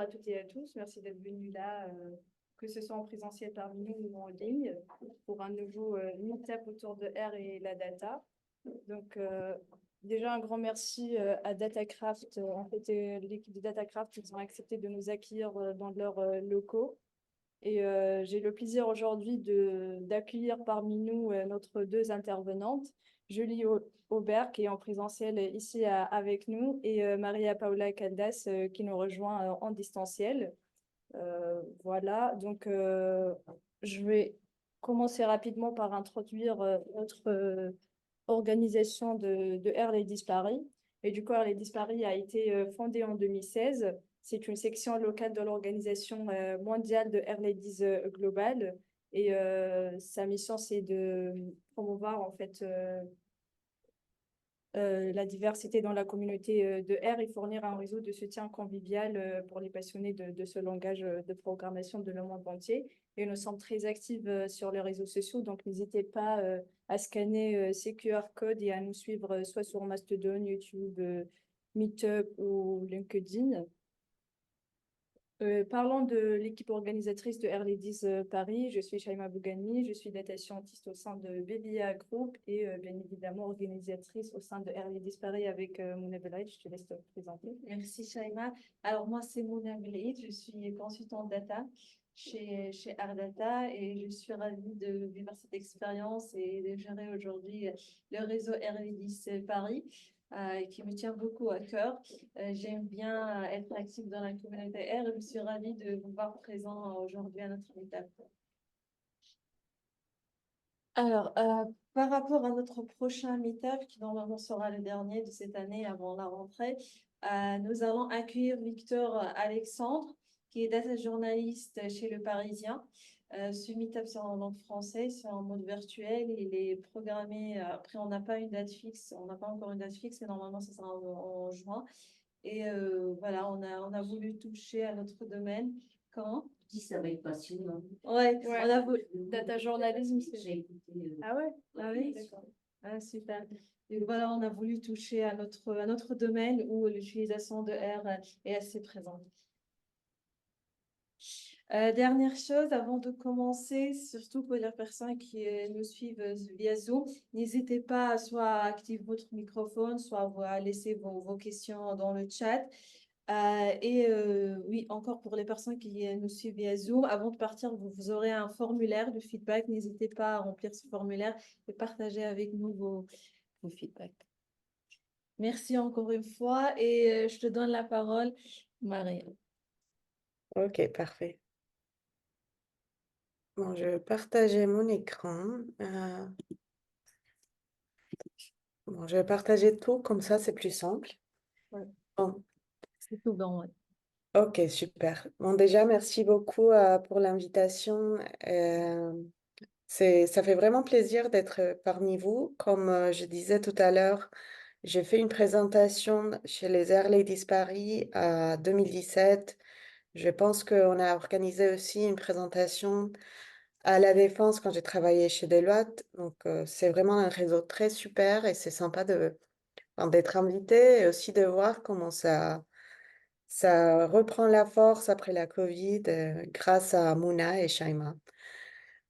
à toutes et à tous. Merci d'être venus là, que ce soit en présentiel parmi nous ou en ligne, pour un nouveau meet-up autour de R et la data. Donc, déjà, un grand merci à DataCraft. En fait, l'équipe de DataCraft, ils ont accepté de nous accueillir dans leurs locaux. Et j'ai le plaisir aujourd'hui d'accueillir parmi nous notre deux intervenantes, Julie Aubert, qui est en présentiel ici avec nous, et Maria Paula Caldas, qui nous rejoint en distanciel. Voilà, donc je vais commencer rapidement par introduire notre organisation de Air Ladies Paris. Et du coup, Air Ladies Paris a été fondée en 2016. C'est une section locale de l'organisation mondiale de Air Ladies Global. Et sa mission, c'est de promouvoir en fait la diversité dans la communauté de R et fournir un réseau de soutien convivial pour les passionnés de ce langage de programmation de le monde entier. Et nous sommes très actifs sur les réseaux sociaux, donc n'hésitez pas à scanner ces QR codes et à nous suivre soit sur Mastodon, YouTube, Meetup ou LinkedIn. Parlant de l'équipe organisatrice de Air Ladies Paris, je suis Shaima Bougani, je suis data scientist au sein de BBA Group et bien évidemment organisatrice au sein de Air Ladies Paris avec Mouna Belaïd. Je te laisse te présenter. Merci Shaima. Alors moi c'est Mouna Belaïd, je suis consultante data chez Ardata et je suis ravie de vivre cette expérience et de gérer aujourd'hui le réseau Air Ladies Paris. Qui me tient beaucoup à cœur. J'aime bien être active dans la communauté R et je suis ravie de vous voir présent aujourd'hui à notre étape. Alors, par rapport à notre prochain meet-up, qui normalement sera le dernier de cette année avant la rentrée, nous allons accueillir Victor Alexandre, qui est data journaliste chez Le Parisien. Ce meet-up, c'est en langue française, c'est en mode virtuel. Il est programmé, après, on n'a pas une date fixe, on n'a pas encore une date fixe, mais normalement, ça sera en juin. Et voilà, on a voulu toucher à notre domaine. Comment? Dis, ça va être passionnant. Ouais, Ouais. on a voulu. Data journalisme, J'ai écouté. Ah ouais? Ah oui, D'accord. ah, super. Et voilà, on a voulu toucher à notre domaine où l'utilisation de R est assez présente. Dernière chose, avant de commencer, surtout pour les personnes qui nous suivent via Zoom, n'hésitez pas à soit activer votre microphone, soit à laisser vos questions dans le chat. Oui, encore pour les personnes qui nous suivent via Zoom, avant de partir, vous aurez un formulaire de feedback. N'hésitez pas à remplir ce formulaire et partager avec nous vos feedbacks. Merci encore une fois et je te donne la parole, Maria. Ok, parfait. Bon, je vais partager mon écran. Bon, je vais partager tout, comme ça, c'est plus simple. Ouais. Bon, C'est tout bon, ouais. ok, super. Bon, déjà, merci beaucoup pour l'invitation. Ça fait vraiment plaisir d'être parmi vous. Comme je disais tout à l'heure, j'ai fait une présentation chez les Air Ladies Paris en 2017. Je pense qu'on a organisé aussi une présentation à La Défense quand j'ai travaillé chez Deloitte. Donc, c'est vraiment un réseau très super et c'est sympa d'être invité et aussi de voir comment ça reprend la force après la Covid grâce à Mouna et Shaima.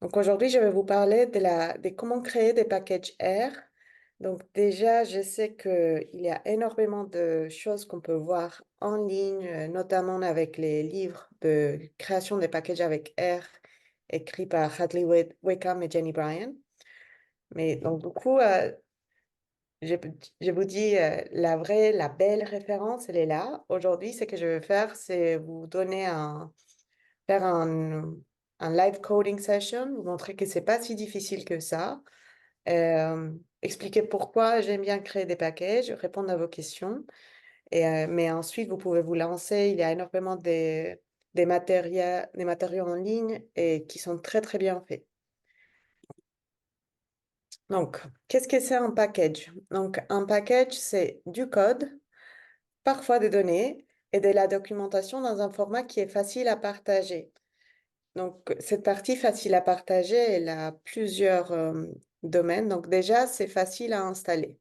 Donc, aujourd'hui, je vais vous parler de comment créer des packages R. Donc, déjà, je sais qu'il y a énormément de choses qu'on peut voir en ligne, notamment avec les livres de création des packages avec R écrits par Hadley Wickham et Jenny Bryan. Mais donc, du coup, je, je vous dis la belle référence, elle est là. Aujourd'hui, ce que je vais faire, c'est vous donner faire un live coding session, vous montrer que c'est pas si difficile que ça, expliquer pourquoi j'aime bien créer des packages, répondre à vos questions. Mais ensuite, vous pouvez vous lancer. Il y a énormément des matériaux en ligne et qui sont très, très bien faits. Donc, qu'est-ce que c'est un package? Donc, un package, c'est du code, parfois des données et de la documentation dans un format qui est facile à partager. Donc, cette partie facile à partager, elle a plusieurs domaines. Donc, déjà, c'est facile à installer.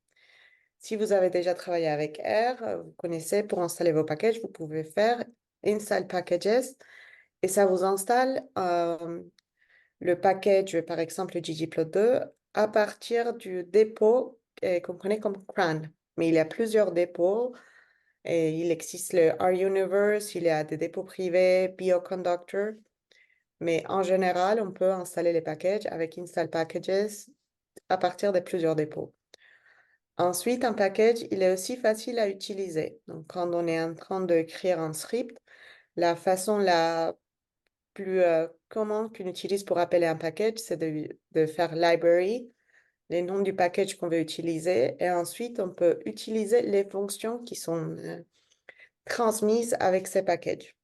Si vous avez déjà travaillé avec R, vous connaissez, pour installer vos packages, vous pouvez faire Install Packages et ça vous installe le package, par exemple, ggplot2 à partir du dépôt qu'on connaît comme CRAN. Mais il y a plusieurs dépôts. Et il existe le RUniverse, il y a des dépôts privés, Bioconductor. Mais en général, on peut installer les packages avec Install Packages à partir de plusieurs dépôts. Ensuite, un package, il est aussi facile à utiliser. Donc, quand on est en train d'écrire un script, la façon la plus commune qu'on utilise pour appeler un package, c'est de faire library, les noms du package qu'on veut utiliser, et ensuite, on peut utiliser les fonctions qui sont transmises avec ces packages.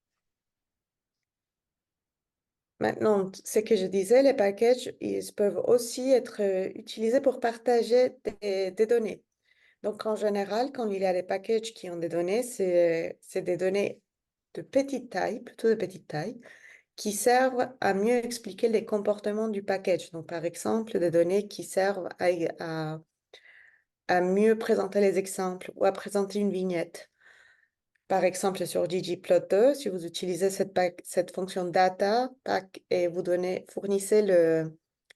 Maintenant, ce que je disais, les packages, ils peuvent aussi être utilisés pour partager des données. Donc, en général, quand il y a des packages qui ont des données, c'est des données de petite taille, plutôt de petite taille, qui servent à mieux expliquer les comportements du package. Donc, par exemple, des données qui servent à mieux présenter les exemples ou à présenter une vignette. Par exemple, sur ggplot2, si vous utilisez cette fonction data et vous fournissez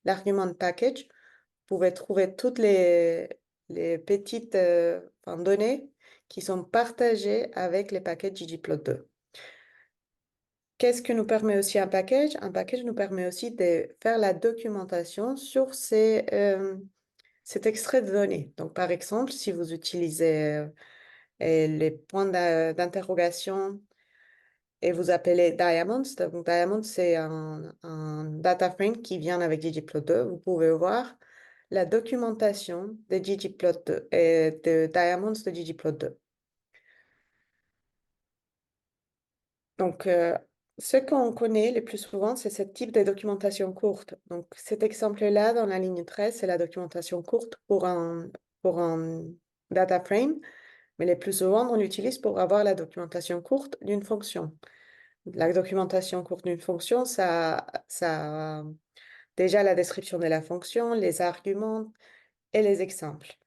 l'argument de package, vous pouvez trouver toutes les petites données qui sont partagées avec les packages ggplot2. Qu'est-ce que nous permet aussi un package? Un package nous permet aussi de faire la documentation sur cet extrait de données. Donc, par exemple, si vous utilisez les points d'interrogation et vous appelez Diamonds, donc Diamonds, c'est un data frame qui vient avec ggplot2. Vous pouvez voir la documentation de ggplot2 et de Diamonds de ggplot2. Donc, ce qu'on connaît le plus souvent, c'est ce type de documentation courte. Donc, cet exemple-là, dans la ligne 13, c'est la documentation courte pour un data frame, mais le plus souvent, on l'utilise pour avoir la documentation courte d'une fonction. La documentation courte d'une fonction, ça a déjà la description de la fonction, les arguments et les exemples.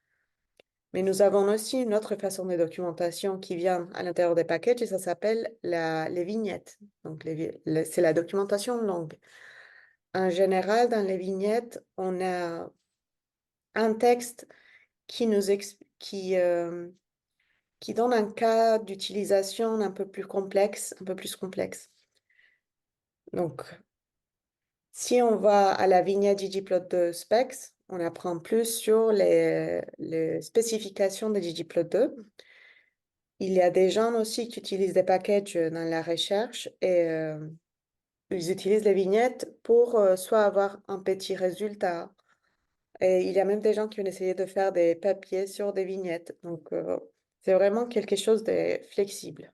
Mais nous avons aussi une autre façon de documentation qui vient à l'intérieur des packages et ça s'appelle les vignettes. Donc, c'est la documentation longue. En général, dans les vignettes, on a un texte qui donne un cas d'utilisation un peu plus complexe, un peu plus complexe. Donc, si on va à la vignette ggplot2 specs, on apprend plus sur les spécifications de ggplot2. Il y a des gens aussi qui utilisent des packages dans la recherche et ils utilisent les vignettes pour soit avoir un petit résultat. Et il y a même des gens qui ont essayé de faire des papiers sur des vignettes. Donc, c'est vraiment quelque chose de flexible.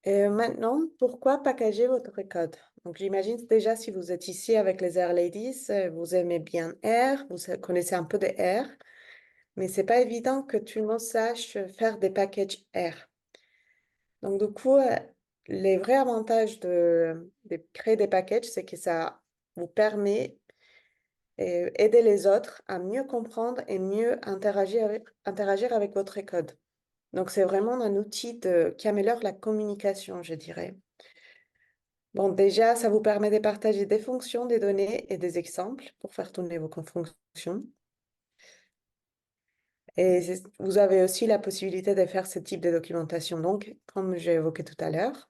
Et maintenant, pourquoi packager votre code? Donc, j'imagine déjà si vous êtes ici avec les Air Ladies, vous aimez bien R, vous connaissez un peu de R, mais c'est pas évident que tout le monde sache faire des packages R. Donc, du coup, les vrais avantages de créer des packages, c'est que ça vous permet d'aider les autres à mieux comprendre et mieux interagir avec votre code. Donc, c'est vraiment un outil qui améliore la communication, je dirais. Bon, déjà, ça vous permet de partager des fonctions, des données et des exemples pour faire tourner vos fonctions. Et vous avez aussi la possibilité de faire ce type de documentation, donc, comme j'ai évoqué tout à l'heure.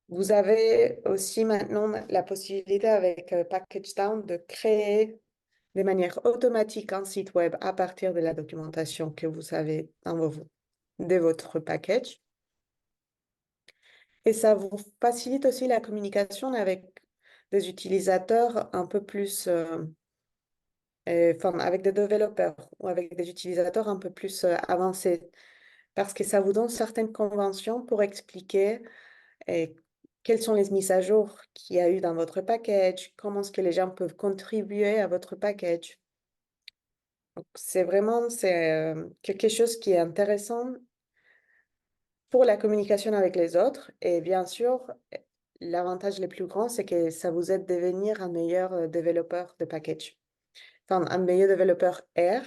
Vous avez aussi maintenant la possibilité avec Package Down de créer de manière automatique un site web à partir de la documentation que vous avez de votre package. Et ça vous facilite aussi la communication avec des utilisateurs un peu plus, avec des développeurs ou avec des utilisateurs un peu plus avancés, parce que ça vous donne certaines conventions pour expliquer quelles sont les mises à jour qu'il y a eu dans votre package, comment est-ce que les gens peuvent contribuer à votre package. Donc, c'est vraiment quelque chose qui est intéressant pour la communication avec les autres. Et bien sûr, l'avantage le plus grand, c'est que ça vous aide à devenir un meilleur développeur de package. Enfin, un meilleur développeur R,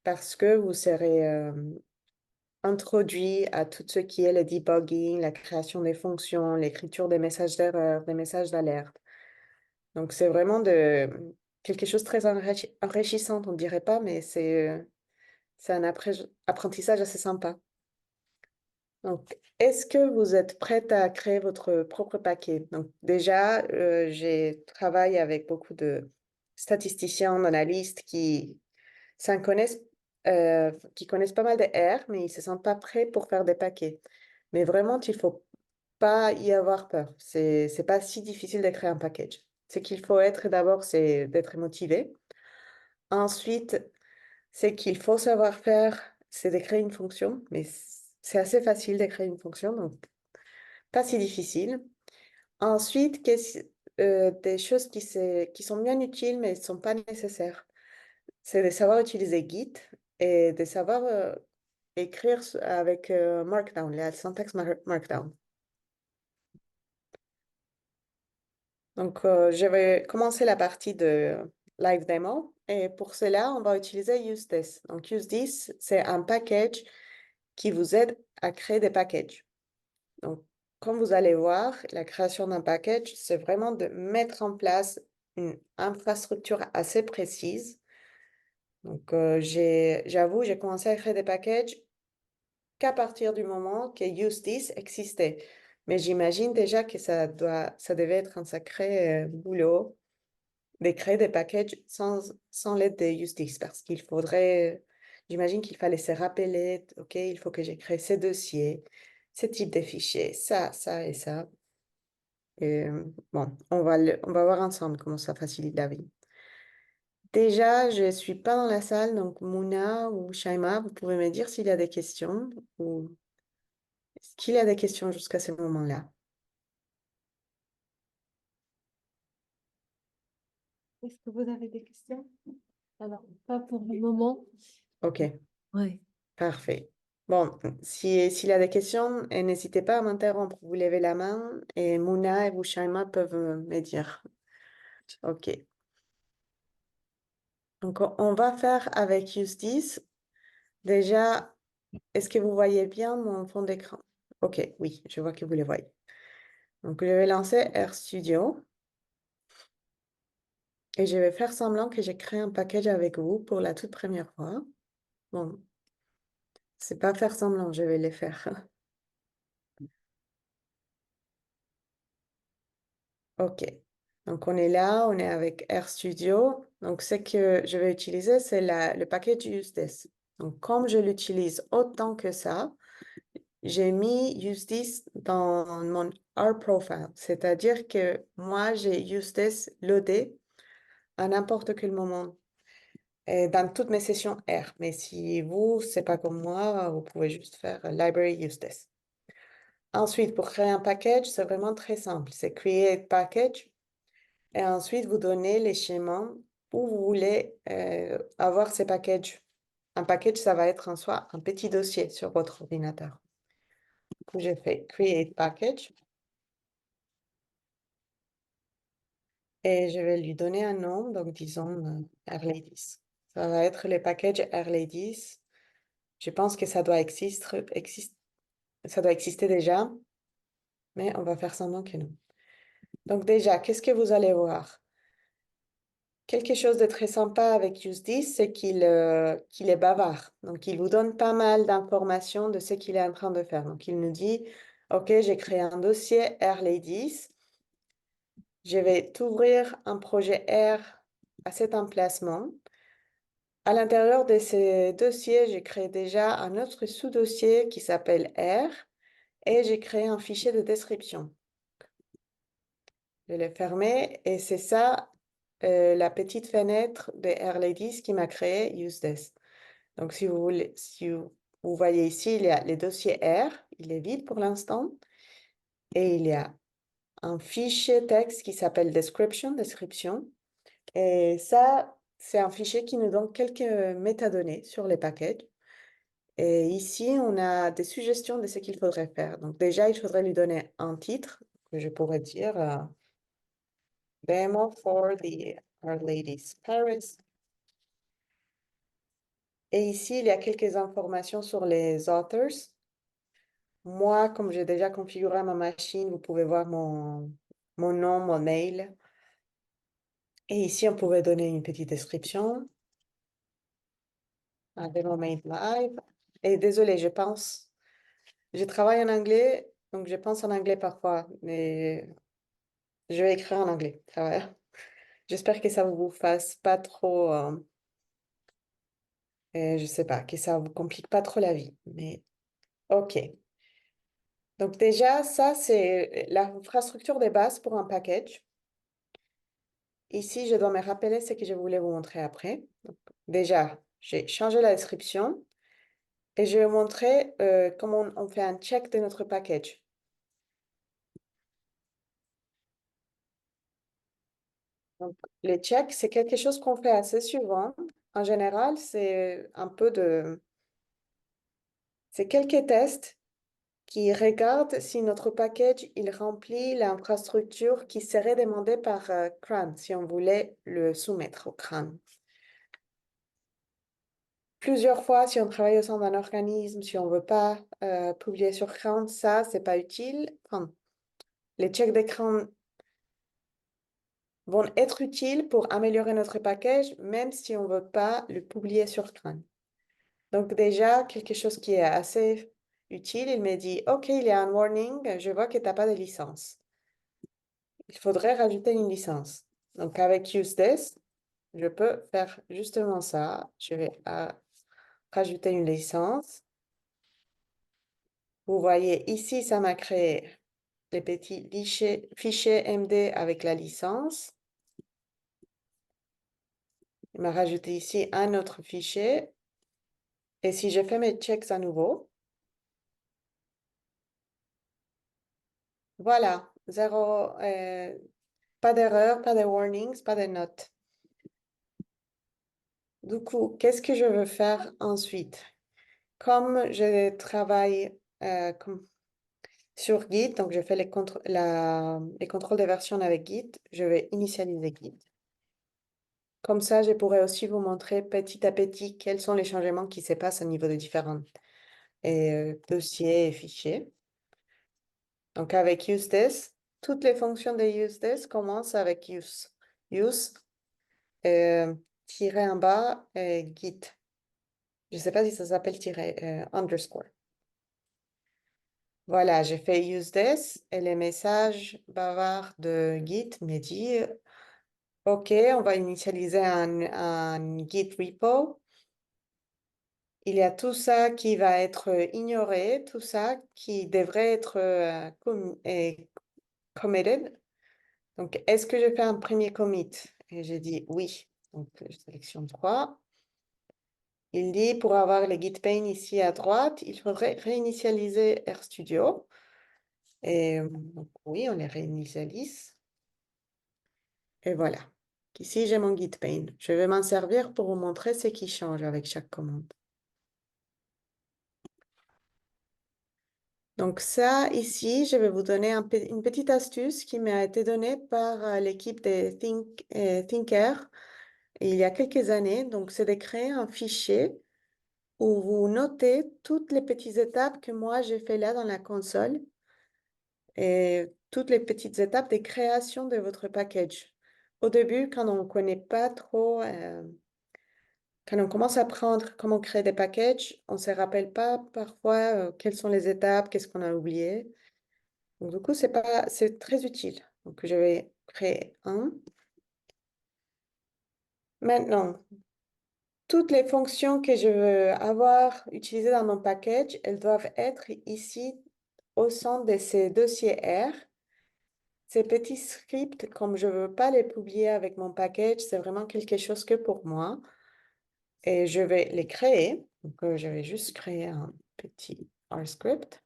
parce que vous serez introduit à tout ce qui est le debugging, la création des fonctions, l'écriture des messages d'erreur, des messages d'alerte. Donc, c'est vraiment quelque chose de très enrichissant, on ne dirait pas, mais c'est un apprentissage assez sympa. Donc, est-ce que vous êtes prête à créer votre propre paquet? Donc, déjà, j'ai travaillé avec beaucoup de statisticiens, d'analystes qui connaissent pas mal de R, mais ils ne se sentent pas prêts pour faire des paquets. Mais vraiment, il ne faut pas y avoir peur. C'est pas si difficile de créer un package. Ce qu'il faut être d'abord, c'est d'être motivé. Ensuite, c'est qu'il faut savoir faire, c'est de créer une fonction, mais c'est assez facile de créer une fonction, donc pas si difficile. Ensuite, des choses qui sont bien utiles, mais ne sont pas nécessaires. C'est de savoir utiliser Git et de savoir écrire avec Markdown, la syntaxe Markdown. Donc, je vais commencer la partie de live demo et pour cela, on va utiliser UseThis. Donc, UseThis, c'est un package qui vous aide à créer des packages. Donc, comme vous allez voir, la création d'un package, c'est vraiment de mettre en place une infrastructure assez précise. Donc, j'avoue, j'ai commencé à créer des packages qu'à partir du moment que UseThis existait. Mais j'imagine déjà que ça devait être un sacré boulot de créer des packages sans l'aide de UseThis parce j'imagine qu'il fallait se rappeler, OK, il faut que j'ai créé ces dossiers, ce type de fichiers, ça et ça. Et bon, on va voir ensemble comment ça facilite la vie. Déjà, je ne suis pas dans la salle, donc Mouna ou Shaima, vous pouvez me dire s'il y a des questions ou est-ce qu'il y a des questions jusqu'à ce moment-là? Est-ce que vous avez des questions? Alors, pas pour le moment. OK, Oui. parfait. Bon, s'il y a des questions, n'hésitez pas à m'interrompre. Vous levez la main et Mouna et vous, Shaima, peuvent me dire. OK. Donc, on va faire avec UseThis. Déjà, est-ce que vous voyez bien mon fond d'écran? OK, oui, je vois que vous le voyez. Donc, je vais lancer RStudio et je vais faire semblant que j'ai créé un package avec vous pour la toute première fois. Bon, c'est pas faire semblant, je vais le faire. OK. Donc, on est là, on est avec RStudio. Donc, ce que je vais utiliser, c'est le package UseThis. Donc, comme je l'utilise autant que ça, j'ai mis UseThis dans mon R profile. C'est-à-dire que moi, j'ai UseThis loadé à n'importe quel moment dans toutes mes sessions R. Mais si vous, c'est pas comme moi, vous pouvez juste faire library UseThis. Ensuite, pour créer un package, c'est vraiment très simple. C'est create package. Et ensuite, vous donnez les schémas où vous voulez avoir ces packages. Un package, ça va être en soi un petit dossier sur votre ordinateur. Du coup, j'ai fait create package. Et je vais lui donner un nom, donc disons Airladies. Ça va être le package Airladies. Je pense que ça doit exister déjà, mais on va faire semblant que non. Donc déjà, qu'est-ce que vous allez voir? Quelque chose de très sympa avec UseThis, c'est qu'il est bavard. Donc, il vous donne pas mal d'informations de ce qu'il est en train de faire. Donc, il nous dit, OK, j'ai créé un dossier Airladies. Je vais t'ouvrir un projet R à cet emplacement. À l'intérieur de ces dossiers, j'ai créé déjà un autre sous-dossier qui s'appelle R et j'ai créé un fichier de description. Je l'ai fermé et c'est ça la petite fenêtre de Airladies qui m'a créé UseThis. Donc, si vous voyez ici, il y a les dossiers R, il est vide pour l'instant, et il y a un fichier texte qui s'appelle description. Et ça, c'est un fichier qui nous donne quelques métadonnées sur les packages. Et ici, on a des suggestions de ce qu'il faudrait faire. Donc, déjà, il faudrait lui donner un titre, que je pourrais dire Demo for the Our Ladies Paris. Et ici, il y a quelques informations sur les authors. Moi, comme j'ai déjà configuré ma machine, vous pouvez voir mon nom, mon mail. Et ici, on pouvait donner une petite description. Un démo made live. Et désolé, je travaille en anglais, donc je pense en anglais parfois, mais je vais écrire en anglais. Ça va. J'espère que ça vous fasse pas trop, je sais pas, que ça vous complique pas trop la vie. Mais ok. Donc déjà, ça c'est l'infrastructure de base pour un package. Ici, je dois me rappeler ce que je voulais vous montrer après. Donc, déjà, j'ai changé la description et je vais vous montrer comment on fait un check de notre package. Donc, les checks, c'est quelque chose qu'on fait assez souvent. En général, c'est quelques tests qui regardent si notre package, il remplit l'infrastructure qui serait demandée par CRAN, si on voulait le soumettre au CRAN. Plusieurs fois, si on travaille au sein d'un organisme, si on ne veut pas publier sur CRAN, ça, c'est pas utile. Enfin, les checks d'écran vont être utiles pour améliorer notre package, même si on ne veut pas le publier sur CRAN. Donc déjà, quelque chose qui est assez utile, il me dit, OK, il y a un warning, je vois que tu n'as pas de licence. Il faudrait rajouter une licence. Donc avec useThis, je peux faire justement ça. Je vais rajouter une licence. Vous voyez ici, ça m'a créé les petits fichiers MD avec la licence. Il m'a rajouté ici un autre fichier. Et si je fais mes checks à nouveau, voilà, zéro, pas d'erreur, pas de warnings, pas de notes. Du coup, qu'est-ce que je veux faire ensuite? Comme je travaille sur Git, donc je fais les contrôles de version avec Git, je vais initialiser Git. Comme ça, je pourrais aussi vous montrer petit à petit quels sont les changements qui se passent au niveau de différents dossiers et fichiers. Donc avec useThis, toutes les fonctions de useThis commencent avec use. Use, tiret en bas, Git. Je ne sais pas si ça s'appelle underscore. Voilà, j'ai fait useThis et les messages bavards de Git me dit OK, on va initialiser un Git repo. Il y a tout ça qui va être ignoré, tout ça qui devrait être committed. Donc, est-ce que je fais un premier commit? Et j'ai dit oui. Donc, je sélectionne 3. Il dit pour avoir le Git pane ici à droite, il faudrait réinitialiser RStudio. Et donc, oui, on les réinitialise. Et voilà. Ici, j'ai mon Git pane. Je vais m'en servir pour vous montrer ce qui change avec chaque commande. Donc ça, ici, je vais vous donner une petite astuce qui m'a été donnée par l'équipe de Thinker il y a quelques années. Donc, c'est de créer un fichier où vous notez toutes les petites étapes que moi, j'ai fait là dans la console et toutes les petites étapes de création de votre package. Au début, quand on ne connaît pas trop, quand on commence à apprendre comment créer des packages, on ne se rappelle pas parfois quelles sont les étapes, qu'est-ce qu'on a oublié. Donc, du coup, c'est très utile. Donc, je vais créer un. Maintenant, toutes les fonctions que je veux avoir utilisées dans mon package, elles doivent être ici au centre de ces dossiers R. Ces petits scripts, comme je ne veux pas les publier avec mon package, c'est vraiment quelque chose que pour moi. Et je vais les créer. Donc, je vais juste créer un petit R script.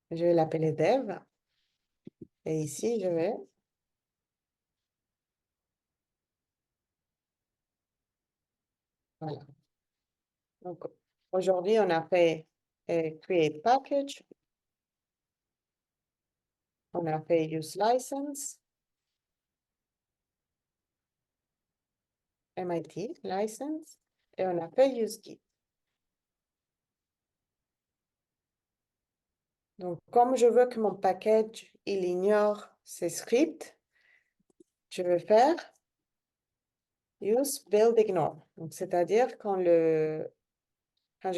Je vais l'appeler dev. Et ici, je vais... Voilà. Donc, aujourd'hui, on a fait create package. On a fait use license. MIT license et on a fait use Git. Donc, comme je veux que mon package, il ignore ces scripts, je vais faire use build ignore. Donc, c'est-à-dire quand je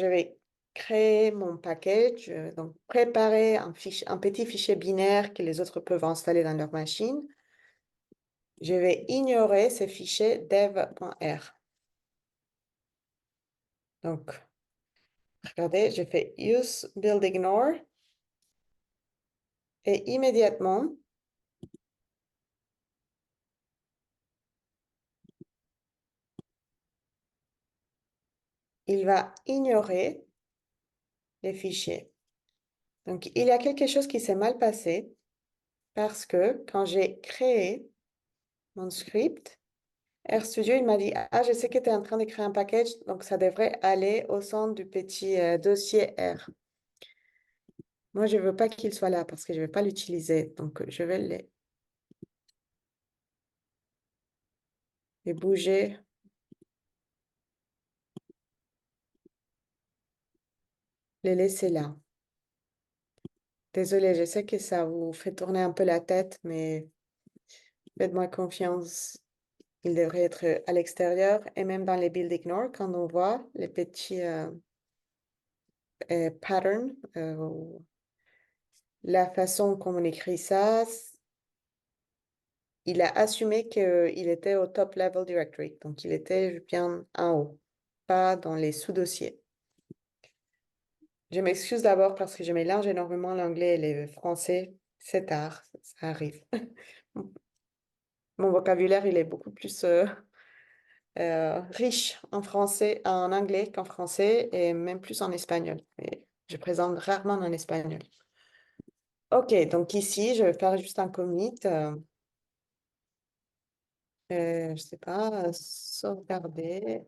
vais créer mon package, donc préparer un petit fichier binaire que les autres peuvent installer dans leur machine, je vais ignorer ce fichier dev.r. Donc, regardez, je fais use build ignore et immédiatement, il va ignorer les fichiers. Donc, il y a quelque chose qui s'est mal passé parce que quand j'ai créé mon script, RStudio, il m'a dit, ah, je sais que tu es en train de créer un package, donc ça devrait aller au centre du petit dossier R. Moi, je ne veux pas qu'il soit là parce que je ne vais pas l'utiliser. Donc, je vais les bouger. Les laisser là. Désolée, je sais que ça vous fait tourner un peu la tête, mais faites-moi confiance. Il devrait être à l'extérieur et même dans les build ignore, quand on voit les petits patterns, la façon qu'on écrit ça, il a assumé qu'il était au top level directory. Donc, il était bien en haut, pas dans les sous-dossiers. Je m'excuse d'abord parce que je mélange énormément l'anglais et le français. C'est tard, ça arrive. Mon vocabulaire, il est beaucoup plus riche en français, en anglais qu'en français et même plus en espagnol. Et je présente rarement en espagnol. OK, donc ici, je vais faire juste un commit. Je sais pas, sauvegarder.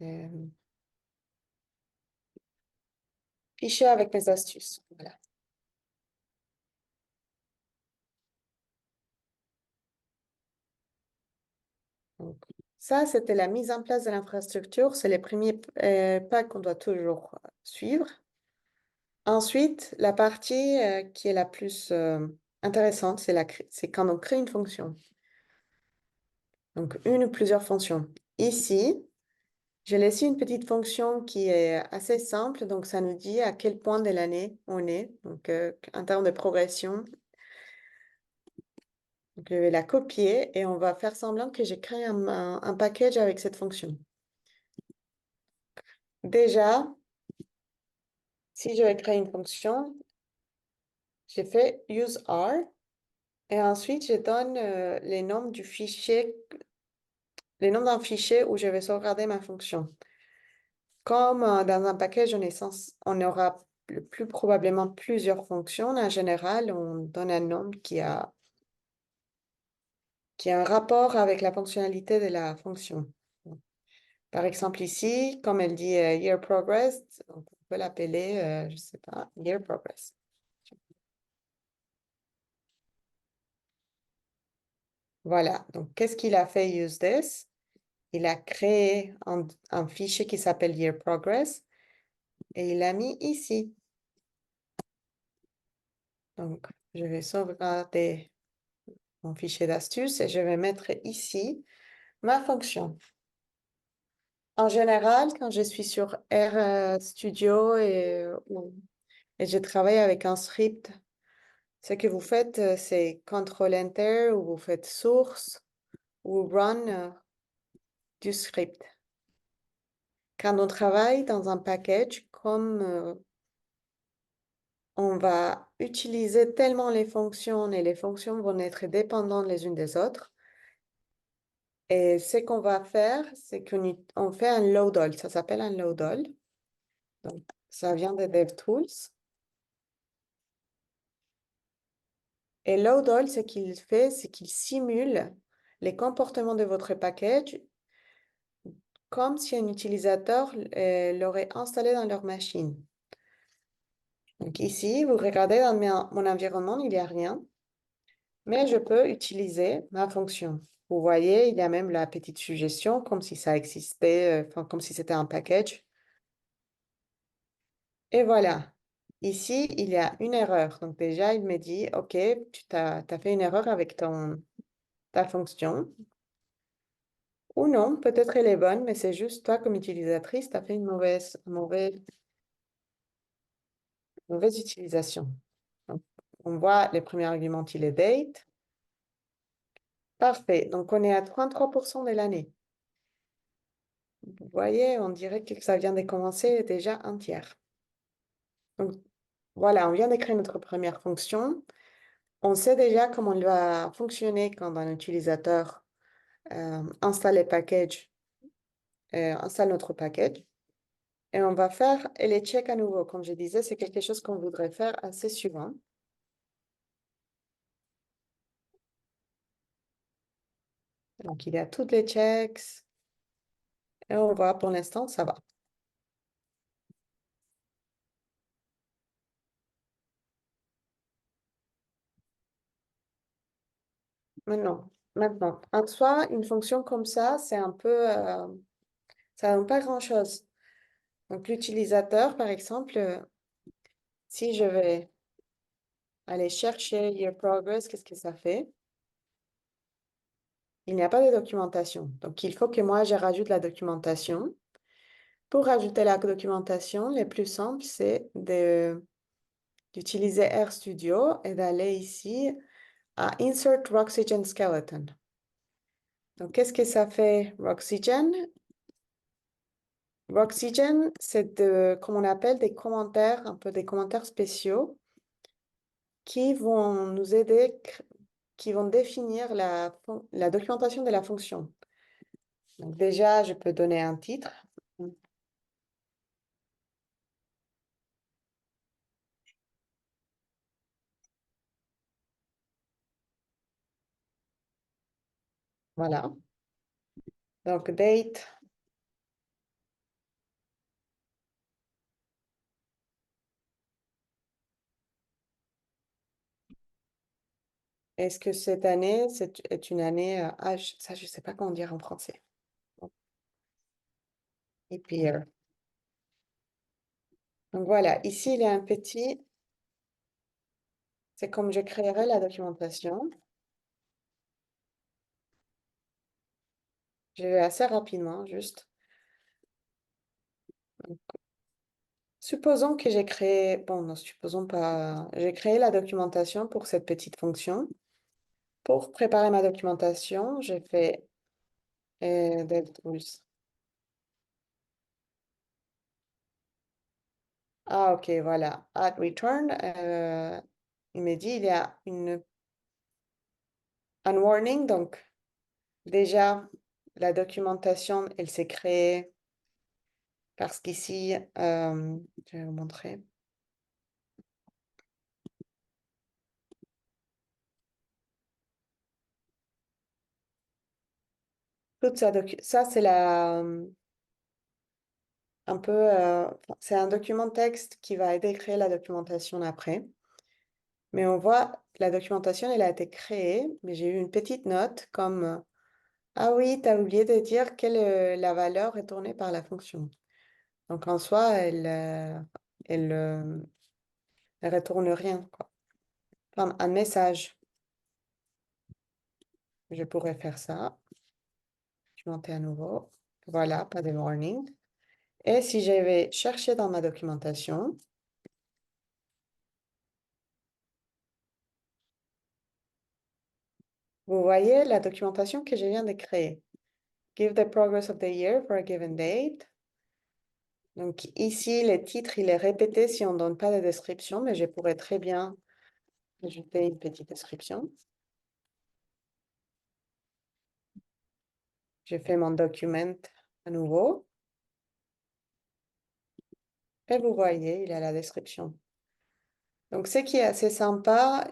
euh, Fichier avec mes astuces. Voilà. Donc, ça, c'était la mise en place de l'infrastructure. C'est les premiers pas qu'on doit toujours suivre. Ensuite, la partie qui est la plus intéressante, c'est quand on crée une fonction. Donc, une ou plusieurs fonctions. Ici, j'ai laissé une petite fonction qui est assez simple. Donc, ça nous dit à quel point de l'année on est. Donc, en termes de progression. Donc, je vais la copier et on va faire semblant que j'ai créé un package avec cette fonction. Déjà, si je vais créer une fonction, j'ai fait use R et ensuite je donne les noms du fichier, les noms d'un fichier où je vais sauvegarder ma fonction. Comme dans un package, on aura le plus probablement plusieurs fonctions. En général, on donne un nom qui a un rapport avec la fonctionnalité de la fonction. Par exemple, ici, comme elle dit year progress, on peut l'appeler, je ne sais pas, year progress. Voilà, donc qu'est-ce qu'il a fait use this? Il a créé un fichier qui s'appelle year progress et il l'a mis ici. Donc, je vais sauvegarder mon fichier d'astuces et je vais mettre ici ma fonction. En général, quand je suis sur RStudio et je travaille avec un script, ce que vous faites, c'est Ctrl-Enter ou vous faites source ou run du script. Quand on travaille dans un package, comme on va utiliser tellement les fonctions et les fonctions vont être dépendantes les unes des autres, et ce qu'on va faire, c'est qu'on fait un load all. Ça s'appelle un load all. Donc, ça vient de DevTools. Et load all, ce qu'il fait, c'est qu'il simule les comportements de votre package comme si un utilisateur l'aurait installé dans leur machine. Donc ici, vous regardez dans mon environnement, il n'y a rien, mais je peux utiliser ma fonction. Vous voyez, il y a même la petite suggestion, comme si ça existait, enfin, comme si c'était un package. Et voilà. Ici, il y a une erreur. Donc déjà, il me dit, OK, tu t'as fait une erreur avec ta fonction. Ou non, peut-être elle est bonne, mais c'est juste toi, comme utilisatrice, tu as fait une mauvaise utilisation. Donc, on voit les premiers arguments, il est date. Parfait. Donc, on est à 33% de l'année. Vous voyez, on dirait que ça vient de commencer déjà un tiers. Donc, voilà, on vient d'écrire notre première fonction. On sait déjà comment elle va fonctionner quand un utilisateur installe les packages, installe notre package. Et on va faire les checks à nouveau. Comme je disais, c'est quelque chose qu'on voudrait faire assez souvent. Donc, il y a toutes les checks. Et on voit pour l'instant, ça va. Maintenant, en soi, une fonction comme ça, c'est un peu, ça donne pas grand-chose. Donc, l'utilisateur, par exemple, si je vais aller chercher Your Progress, qu'est-ce que ça fait? Il n'y a pas de documentation. Donc, il faut que moi, je rajoute la documentation. Pour rajouter la documentation, le plus simple, c'est d'utiliser RStudio et d'aller ici à Insert Roxygen Skeleton. Donc, qu'est-ce que ça fait Roxygen? Roxygen, c'est comme on appelle des commentaires, un peu des commentaires spéciaux qui vont nous aider, qui vont définir la documentation de la fonction. Donc déjà, je peux donner un titre. Voilà. Donc date. Est-ce que cette année, est une année... ça, je ne sais pas comment dire en français. Et puis, donc voilà, ici, il y a un petit... C'est comme je créerai la documentation. Je vais assez rapidement, juste. Supposons que j'ai créé... Bon, non, supposons pas... J'ai créé la documentation pour cette petite fonction. Pour préparer ma documentation, j'ai fait DevTools. Ah, ok, voilà. At return, il me dit il y a un warning. Donc, déjà, la documentation, elle s'est créée parce qu'ici, je vais vous montrer. Ça, c'est un peu, c'est un document texte qui va aider à créer la documentation après. Mais on voit, la documentation, elle a été créée, mais j'ai eu une petite note comme ah oui, tu as oublié de dire quelle est la valeur retournée par la fonction. Donc en soi, elle retourne rien, quoi. Enfin, un message. Je pourrais faire ça. Documenter à nouveau. Voilà, pas de warning. Et si je vais chercher dans ma documentation, vous voyez la documentation que je viens de créer. Give the progress of the year for a given date. Donc ici, le titre, il est répété si on ne donne pas de description, mais je pourrais très bien ajouter une petite description. Je fais mon document à nouveau. Et vous voyez, il y a la description. Donc, ce qui est assez sympa,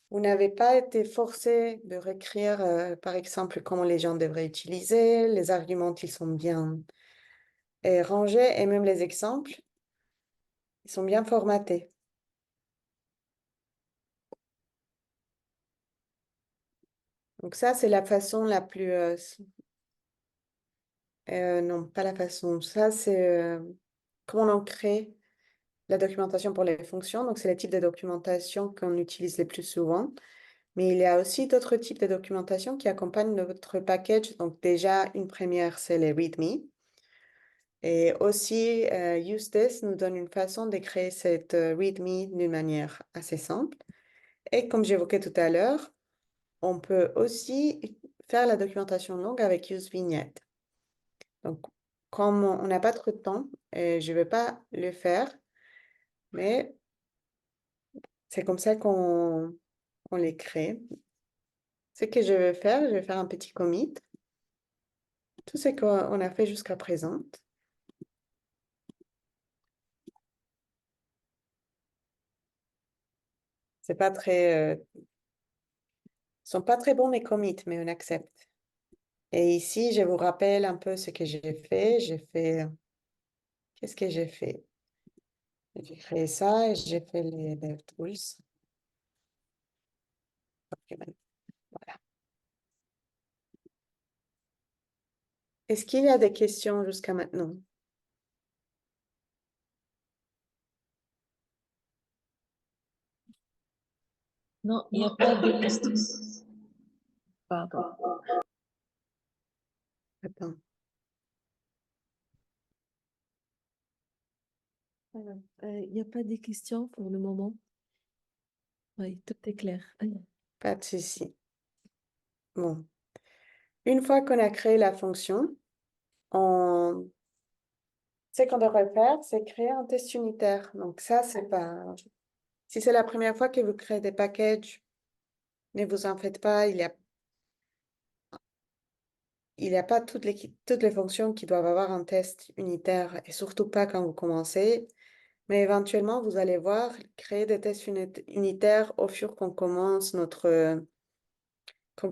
vous n'avez pas été forcé de réécrire, par exemple, comment les gens devraient utiliser, les arguments, ils sont bien rangés, et même les exemples, ils sont bien formatés. Donc ça, c'est la façon la plus... non, pas la façon. Ça, c'est comment on crée la documentation pour les fonctions. Donc, c'est le type de documentation qu'on utilise le plus souvent. Mais il y a aussi d'autres types de documentation qui accompagnent notre package. Donc, déjà, une première, c'est les README. Et aussi, UseThis nous donne une façon de créer cette README d'une manière assez simple. Et comme j'évoquais tout à l'heure, on peut aussi faire la documentation longue avec UseVignette. Donc, comme on n'a pas trop de temps, je ne vais pas le faire, mais c'est comme ça qu'on les crée. Ce que je vais faire un petit commit. Tout ce qu'on a fait jusqu'à présent. C'est pas très, sont pas très bons mes commits, mais on accepte. Et ici, je vous rappelle un peu ce que j'ai fait. Qu'est-ce que j'ai fait? J'ai créé ça et j'ai fait les DevTools. Ok, voilà. Est-ce qu'il y a des questions jusqu'à maintenant? Non, il n'y a pas de questions. Pardon. Attends. Alors, il n'y a pas de questions pour le moment. Oui, tout est clair. Pas de souci. Bon. Une fois qu'on a créé la fonction, ce qu'on devrait faire, c'est créer un test unitaire. Donc ça, c'est pas... Si c'est la première fois que vous créez des packages, ne vous en faites pas, il y a pas toutes les fonctions qui doivent avoir un test unitaire, et surtout pas quand vous commencez. Mais éventuellement, vous allez voir, créer des tests unitaires au fur qu'on commence qu'on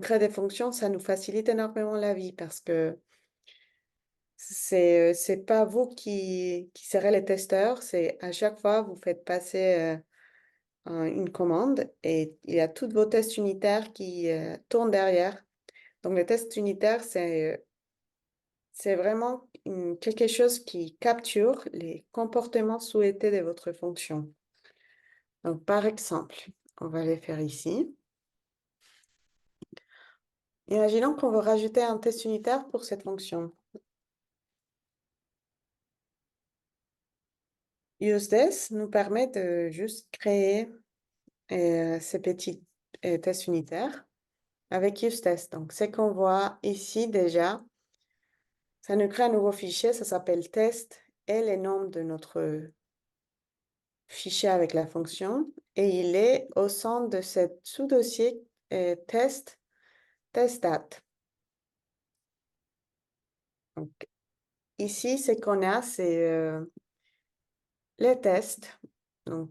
crée des fonctions, ça nous facilite énormément la vie parce que c'est pas vous qui serez les testeurs, c'est à chaque fois, vous faites passer une commande et il y a tous vos tests unitaires qui tournent derrière. Donc, les tests unitaires, c'est vraiment quelque chose qui capture les comportements souhaités de votre fonction. Donc, par exemple, on va les faire ici. Imaginons qu'on veut rajouter un test unitaire pour cette fonction. UseThis nous permet de juste créer ces petits tests unitaires avec UseTest. Donc, ce qu'on voit ici déjà, ça nous crée un nouveau fichier, ça s'appelle test et les noms de notre fichier avec la fonction. Et il est au centre de ce sous-dossier test, testdat. Donc, ici, ce qu'on a, c'est les tests. Donc,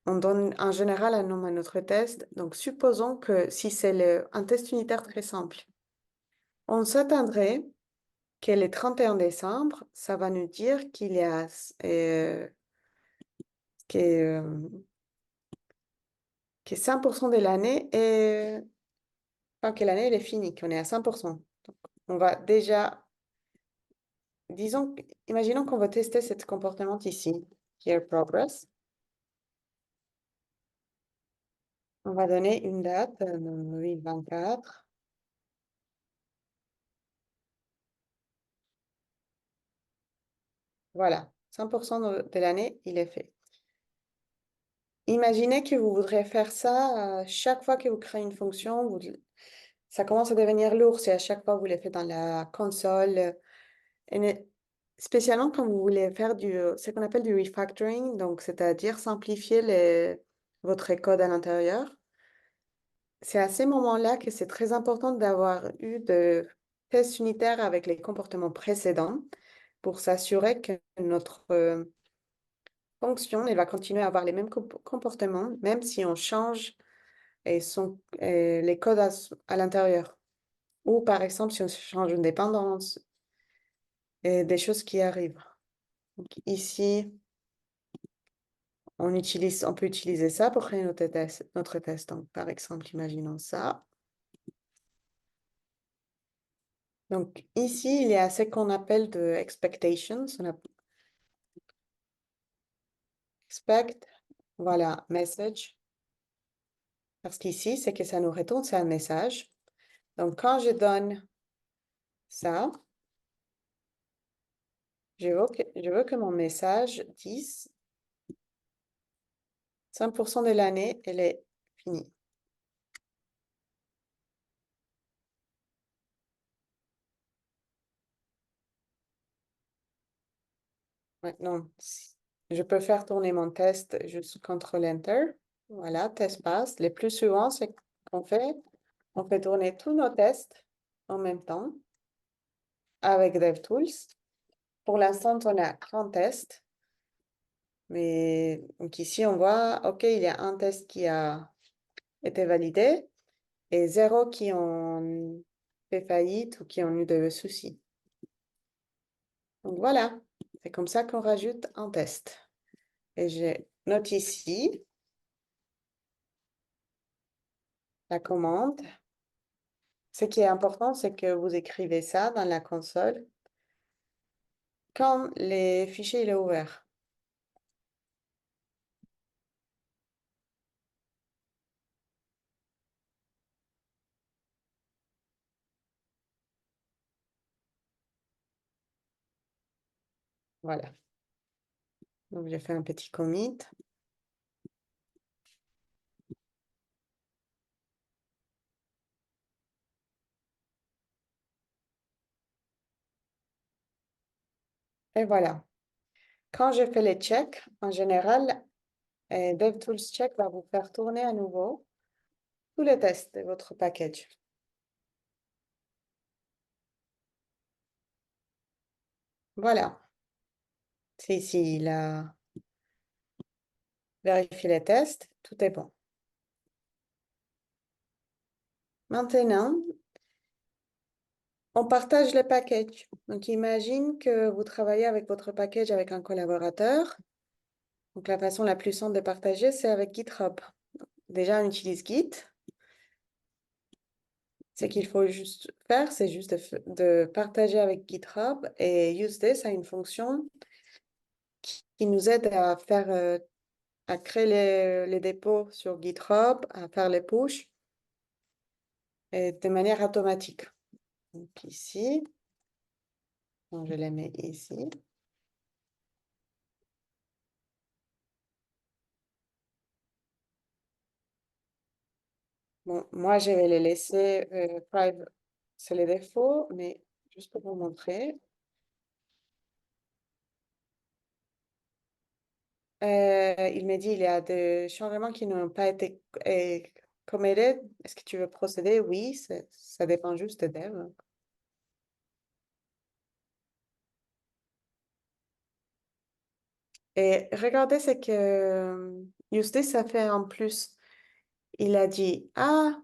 on donne en général un nom à notre test. Donc, supposons que si c'est un test unitaire très simple, on s'attendrait que le 31 décembre, ça va nous dire qu'il y a que, que 5% de l'année est... Enfin, que l'année, elle est finie, qu'on est à 100%. Donc, on va déjà... Disons, imaginons qu'on va tester ce comportement ici, here progress. On va donner une date, 2024. Voilà, 100% de l'année, il est fait. Imaginez que vous voudrez faire ça chaque fois que vous créez une fonction, ça commence à devenir lourd si à chaque fois vous le faites dans la console. Spécialement quand vous voulez faire ce qu'on appelle du refactoring, donc c'est-à-dire simplifier votre code à l'intérieur. C'est à ces moments-là que c'est très important d'avoir eu de tests unitaires avec les comportements précédents pour s'assurer que notre fonction elle va continuer à avoir les mêmes comportements, même si on change les codes à l'intérieur. Ou par exemple, si on change une dépendance, et des choses qui arrivent. Donc, ici, on peut utiliser ça pour créer notre test. Donc, par exemple, imaginons ça. Donc ici, il y a ce qu'on appelle de expectations. Expect, voilà, message. Parce qu'ici, c'est que ça nous retourne, c'est un message. Donc quand je donne ça, je veux que mon message dise 5% de l'année, elle est finie. Maintenant, je peux faire tourner mon test juste CTRL-Enter. Voilà, test passe. Le plus souvent, c'est qu'on fait, on fait tourner tous nos tests en même temps avec DevTools. Pour l'instant, on a 30 tests. Mais donc ici, on voit, OK, il y a un test qui a été validé et 0 qui ont fait faillite ou qui ont eu des soucis. Donc voilà, c'est comme ça qu'on rajoute un test. Et je note ici la commande. Ce qui est important, c'est que vous écrivez ça dans la console quand le fichier il est ouvert. Voilà. Donc, j'ai fait un petit commit. Et voilà. Quand je fais les checks, en général, DevTools Check va vous faire tourner à nouveau tous les tests de votre package. Voilà. C'est ici, il a vérifié les tests. Tout est bon. Maintenant, on partage les packages. Donc, imagine que vous travaillez avec votre package avec un collaborateur. Donc, la façon la plus simple de partager, c'est avec GitHub. Déjà, on utilise Git. Ce qu'il faut juste faire, c'est juste de partager avec GitHub et UseThis a une fonction qui nous aide à faire, à créer les dépôts sur GitHub, à faire les push et de manière automatique. Donc ici, je les mets ici. Bon, moi, je vais les laisser private, c'est les défauts, mais juste pour vous montrer. Il me dit il y a des changements qui n'ont pas été committed. Est-ce que tu veux procéder? Oui, ça dépend juste de dev. Et regardez ce que Eustace a fait en plus. Il a dit, ah,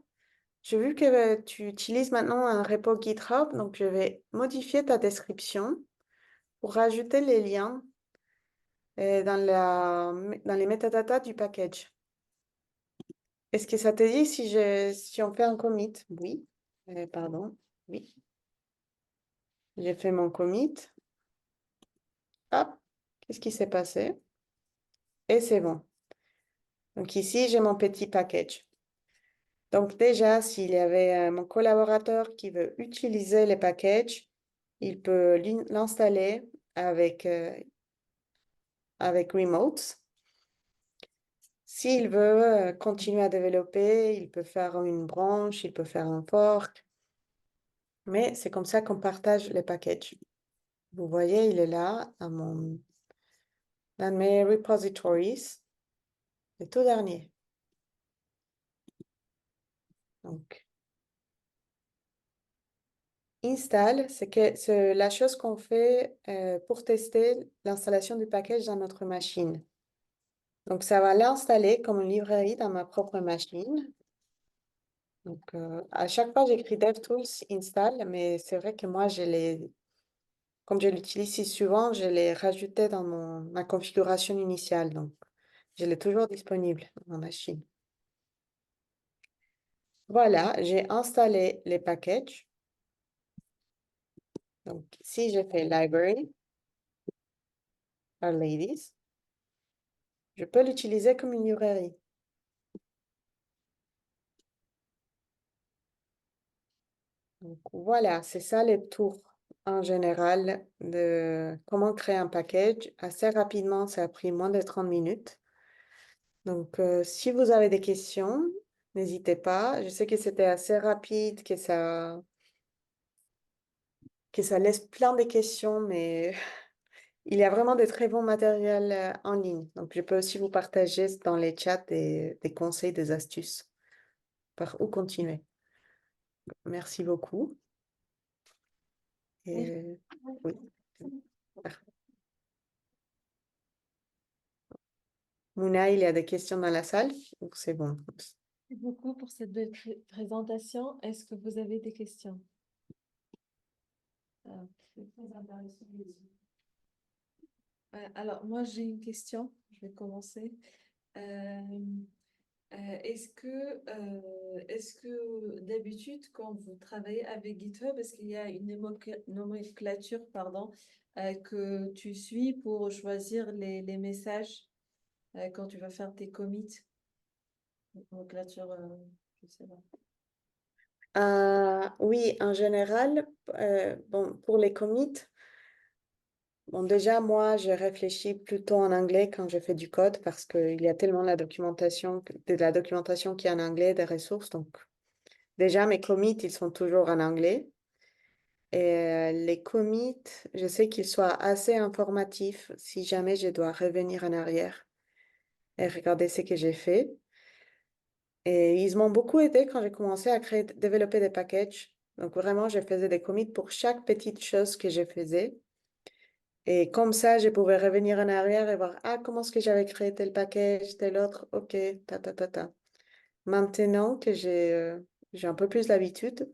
j'ai vu que tu utilises maintenant un repo GitHub, donc je vais modifier ta description pour rajouter les liens dans les métadatas du package. Est-ce que ça te dit si on fait un commit? Oui. Pardon. Oui. J'ai fait mon commit. Hop. Qu'est-ce qui s'est passé? Et c'est bon. Donc ici, j'ai mon petit package. Donc déjà, s'il y avait mon collaborateur qui veut utiliser les packages, il peut l'installer avec Remote. S'il veut continuer à développer, il peut faire une branche, il peut faire un fork. Mais c'est comme ça qu'on partage les packages. Vous voyez, il est là dans mes repositories, le tout dernier. Donc, install, c'est la chose qu'on fait pour tester l'installation du package dans notre machine. Donc, ça va l'installer comme une librairie dans ma propre machine. Donc, à chaque fois, j'écris DevTools install, mais c'est vrai que moi, comme je l'utilise si souvent, je l'ai rajouté dans ma configuration initiale. Donc, je l'ai toujours disponible dans ma machine. Voilà, j'ai installé les packages. Donc, si je fais library, our ladies, je peux l'utiliser comme une librairie. Donc, voilà, c'est ça les tours en général de comment créer un package. Assez rapidement, ça a pris moins de 30 minutes. Donc, si vous avez des questions, n'hésitez pas. Je sais que c'était assez rapide, que ça laisse plein de questions, mais il y a vraiment de très bons matériels en ligne. Donc, je peux aussi vous partager dans les chats des conseils, des astuces par où continuer. Merci beaucoup. Et oui. Mouna, il y a des questions dans la salle? Ou c'est bon? Merci beaucoup pour cette belle présentation. Est-ce que vous avez des questions? C'est très intéressant. Alors, moi, j'ai une question. Je vais commencer. Euh, est-ce que d'habitude, quand vous travaillez avec GitHub, est-ce qu'il y a une nomenclature, pardon, que tu suis pour choisir les messages quand tu vas faire tes commits? Nomenclature, je sais pas. Oui, en général, bon, pour les commits, bon, déjà, moi, je réfléchis plutôt en anglais quand je fais du code parce qu'il y a tellement de la documentation qui est en anglais, des ressources. Donc, déjà, mes commits, ils sont toujours en anglais. Et les commits, je sais qu'ils soient assez informatifs si jamais je dois revenir en arrière et regarder ce que j'ai fait. Et ils m'ont beaucoup aidé quand j'ai commencé à développer des packages. Donc, vraiment, je faisais des commits pour chaque petite chose que je faisais. Et comme ça, je pouvais revenir en arrière et voir, ah, comment est-ce que j'avais créé tel package, tel autre, ok, ta, ta, ta, ta. Maintenant que j'ai un peu plus l'habitude,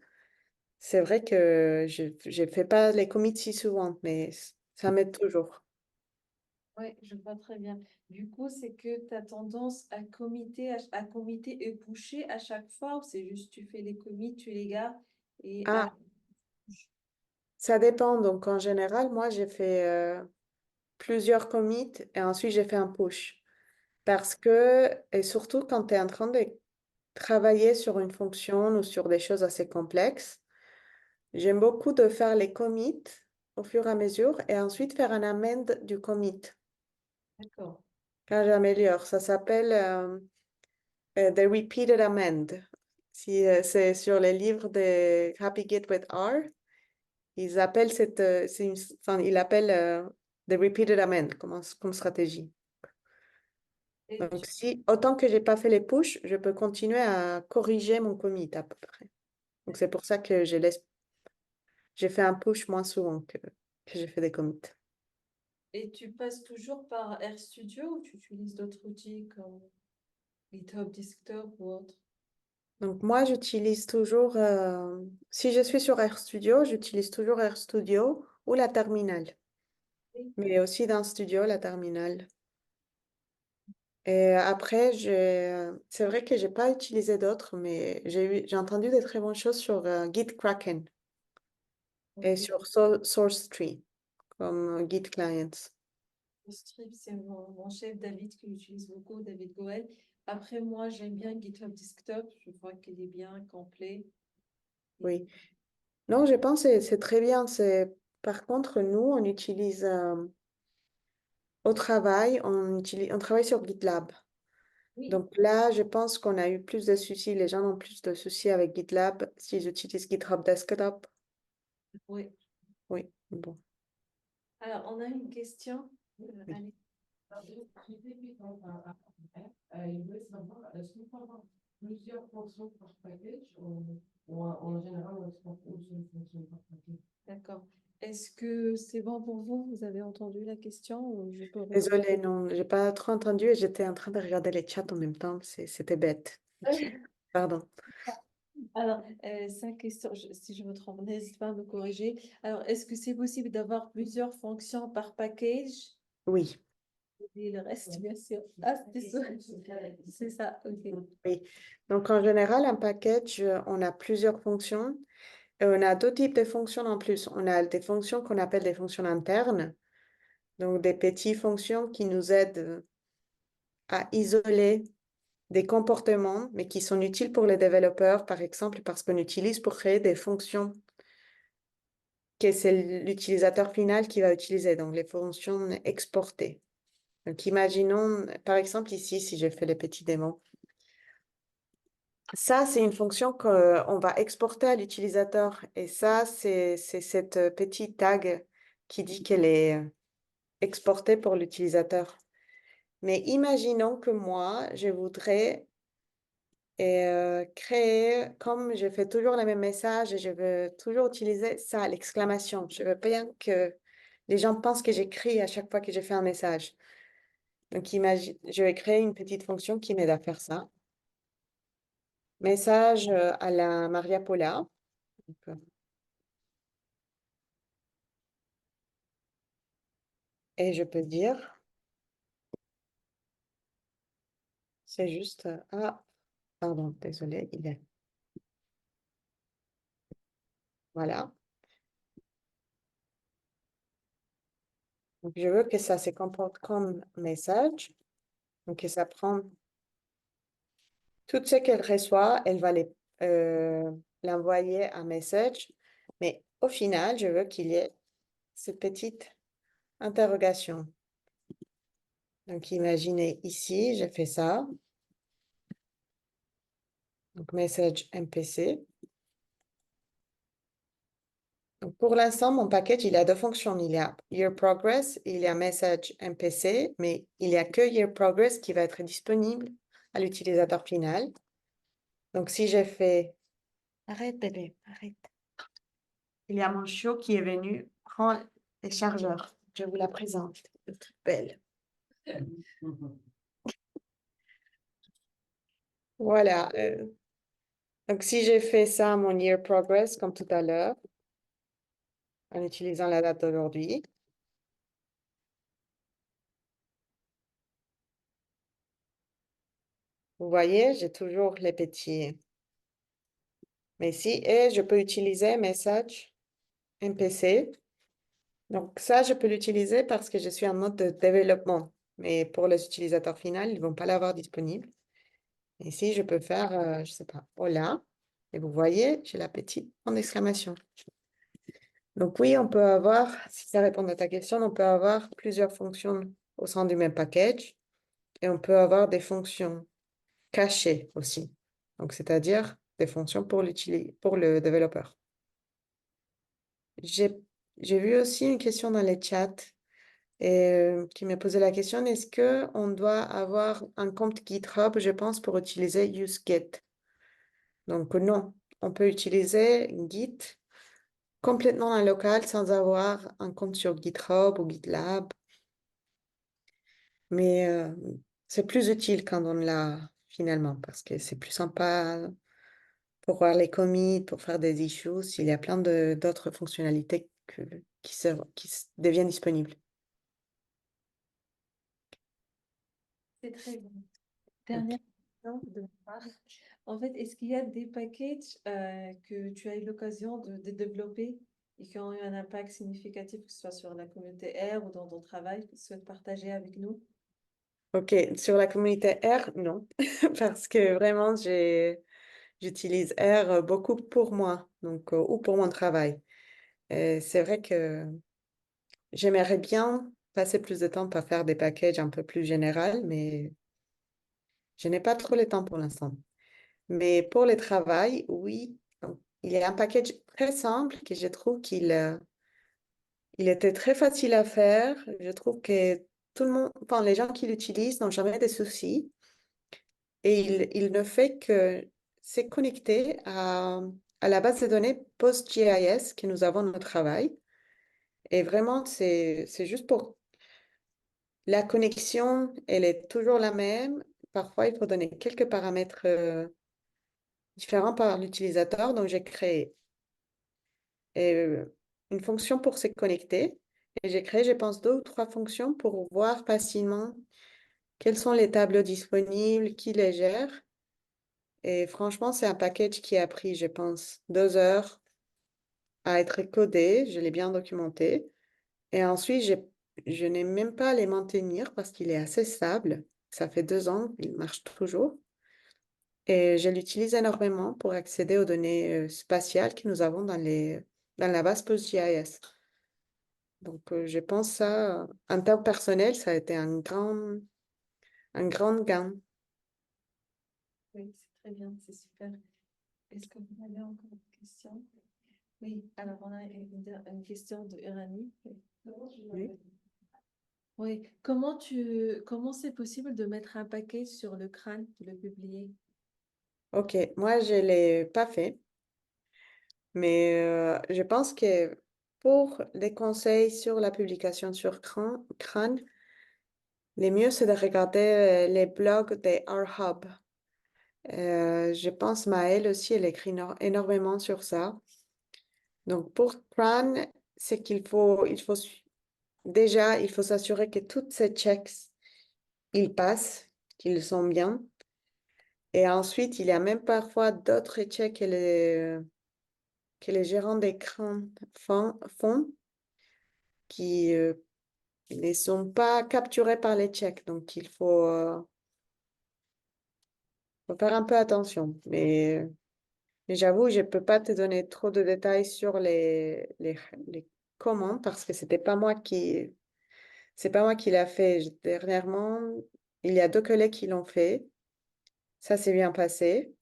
c'est vrai que je fais pas les commits si souvent, mais ça m'aide toujours. Oui, je vois très bien. Du coup, c'est que tu as tendance à committer et pusher à chaque fois, ou c'est juste tu fais les commits, tu les gardes et Ah, ça dépend. Donc, en général, moi, j'ai fait plusieurs commits et ensuite j'ai fait un push. Parce que, et surtout quand tu es en train de travailler sur une fonction ou sur des choses assez complexes, j'aime beaucoup de faire les commits au fur et à mesure et ensuite faire un amend du commit d'accord. quand j'améliore. Ça s'appelle the repeated amend. Si c'est sur les livres de Happy Git with R, ils appellent enfin, ils l'appellent the repeated amend comme stratégie. Et Donc, si autant que j'ai pas fait les push, je peux continuer à corriger mon commit à peu près. Donc, c'est pour ça que j'ai fait un push moins souvent que j'ai fait des commits. tu passes toujours par RStudio ou tu utilises d'autres outils comme GitHub Desktop ou autre? Donc, moi, j'utilise toujours, si je suis sur RStudio, j'utilise toujours RStudio ou la terminale. Oui. Mais aussi dans Studio, la terminale. Et après, c'est vrai que j'ai pas utilisé d'autres, mais j'ai entendu des très bonnes choses sur GitKraken et Ok. sur SourceTree comme Git Clients. Strip, c'est mon chef David qui l'utilise beaucoup, David Goel. Après, moi, j'aime bien GitHub Desktop. Je vois qu'il est bien complet. Oui. Non, je pense que c'est très bien. Par contre, nous, on utilise au travail, on travaille sur GitLab. Oui, Donc là, je pense qu'on a eu plus de soucis, les gens ont plus de soucis avec GitLab s'ils utilisent GitHub Desktop. oui. Oui, bon. Alors, on a une question. Oui. Allez. J'ai fait il voulait savoir, est-ce qu'on peut avoir plusieurs fonctions par package ou en général, on expporte une seule fonction par package? D'accord. Est-ce que c'est bon pour vous? Vous avez entendu la question ou je peux répondre? Désolée, non, j'ai pas trop entendu et j'étais en train de regarder les chats en même temps. C'était bête. Pardon. Alors, cinq questions. Si je me trompe, n'hésite pas à me corriger. Alors, est-ce que c'est possible d'avoir plusieurs fonctions par package? Oui, Et le reste, bien sûr. Ah, c'était ça. C'est ça, ok. oui. Donc en général, un package, on a plusieurs fonctions. Et on a deux types de fonctions en plus. On a des fonctions qu'on appelle des fonctions internes, donc des petites fonctions qui nous aident à isoler des comportements, mais qui sont utiles pour les développeurs, par exemple, parce qu'on utilise pour créer des fonctions que c'est l'utilisateur final qui va utiliser, donc les fonctions exportées. Donc, imaginons, par exemple, ici, si je fais les petits démos, ça, c'est une fonction qu'on va exporter à l'utilisateur. Et ça, c'est cette petite tag qui dit qu'elle est exportée pour l'utilisateur. Mais imaginons que moi, je voudrais créer, comme je fais toujours le même message et je veux toujours utiliser ça, l'exclamation. Je veux bien que les gens pensent que j'écris à chaque fois que je fais un message. Donc, imagine, je vais créer une petite fonction qui m'aide à faire ça. Message à la Maria Paula. Donc, et je peux dire, c'est juste, ah, pardon, désolé, il est, voilà. Donc, je veux que ça se comporte comme message. Donc, que ça prend tout ce qu'elle reçoit, elle va l'envoyer un message. Mais au final, je veux qu'il y ait cette petite interrogation. Donc, imaginez ici, j'ai fait ça. Donc, message MPC. Donc, pour l'instant, mon package, il a deux fonctions. Il y a Your Progress et il y a Message MPC, mais il n'y a que Your Progress qui va être disponible à l'utilisateur final. Donc, si j'ai fait... Arrête, bébé, arrête. Il y a mon chiot qui est venu prendre les chargeurs. Je vous la présente. Elle est toute belle. Voilà. Donc, si j'ai fait ça, mon Year Progress, comme tout à l'heure, en utilisant la date d'aujourd'hui, vous voyez, j'ai toujours les petits. Mais ici, et je peux utiliser Message MPC. Donc, ça, je peux l'utiliser parce que je suis en mode de développement. Mais pour les utilisateurs finaux, ils ne vont pas l'avoir disponible. Ici, je peux faire, je ne sais pas, hola. Et vous voyez, j'ai la petite en exclamation. Donc oui, on peut avoir, si ça répond à ta question, on peut avoir plusieurs fonctions au sein du même package et on peut avoir des fonctions cachées aussi. Donc, c'est-à-dire des fonctions pour le développeur. J'ai vu aussi une question dans les chats qui m'a posé la question, est-ce qu'on doit avoir un compte GitHub, je pense, pour utiliser UseGit? Donc non, on peut utiliser Git complètement en local sans avoir un compte sur GitHub ou GitLab. Mais c'est plus utile quand on l'a finalement parce que c'est plus sympa pour voir les commits, pour faire des issues. Il y a plein d'autres fonctionnalités qui deviennent disponibles. C'est très bon. Dernière question de ma part. En fait, est-ce qu'il y a des packages que tu as eu l'occasion de développer et qui ont eu un impact significatif, que ce soit sur la communauté R ou dans ton travail, que tu souhaites partager avec nous? Ok, sur la communauté R, non, parce que vraiment, j'utilise R beaucoup pour moi, donc, ou pour mon travail. C'est vrai que j'aimerais bien passer plus de temps pour faire des packages un peu plus généraux, mais je n'ai pas trop le temps pour l'instant. Mais pour le travail, oui, donc, il y a un package très simple que je trouve il était très facile à faire. Je trouve que tout le monde, enfin, les gens qui l'utilisent n'ont jamais de soucis. Et il ne fait que c'est connecté à la base de données PostGIS que nous avons dans notre travail. Et vraiment, c'est juste pour la connexion, elle est toujours la même. Parfois, il faut donner quelques paramètres différents par l'utilisateur. Donc, j'ai créé une fonction pour se connecter. Et j'ai créé, je pense, deux ou trois fonctions pour voir facilement quels sont les tableaux disponibles, qui les gère. Et franchement, c'est un package qui a pris, je pense, 2 heures à être codé, je l'ai bien documenté. Et ensuite, je n'ai même pas à les maintenir parce qu'il est assez stable. Ça fait 2 ans, il marche toujours. Et je l'utilise énormément pour accéder aux données spatiales que nous avons dans la base PostGIS. Donc, je pense ça, en termes personnels, ça a été un grand gain. Oui, c'est très bien, c'est super. Est-ce que vous avez encore une question? Oui, alors on a une question de Irani. Oui. Oui, comment c'est possible de mettre un paquet sur le crâne, de le publier? Ok, moi, je ne l'ai pas fait, mais je pense que pour des conseils sur la publication sur Crâne, le mieux, c'est de regarder les blogs des R-Hub. Je pense Maëlle aussi, elle écrit énormément sur ça. Donc, pour Crâne, c'est déjà, il faut s'assurer que toutes ces checks, ils passent, qu'ils sont bien. Et ensuite, il y a même parfois d'autres checks que les gérants d'écran font qui ne sont pas capturés par les checks. Donc, faut faire un peu attention. Mais j'avoue, je ne peux pas te donner trop de détails sur les comment parce que c'est pas moi qui l'a fait. Dernièrement, il y a 2 collègues qui l'ont fait. Ça s'est bien passé.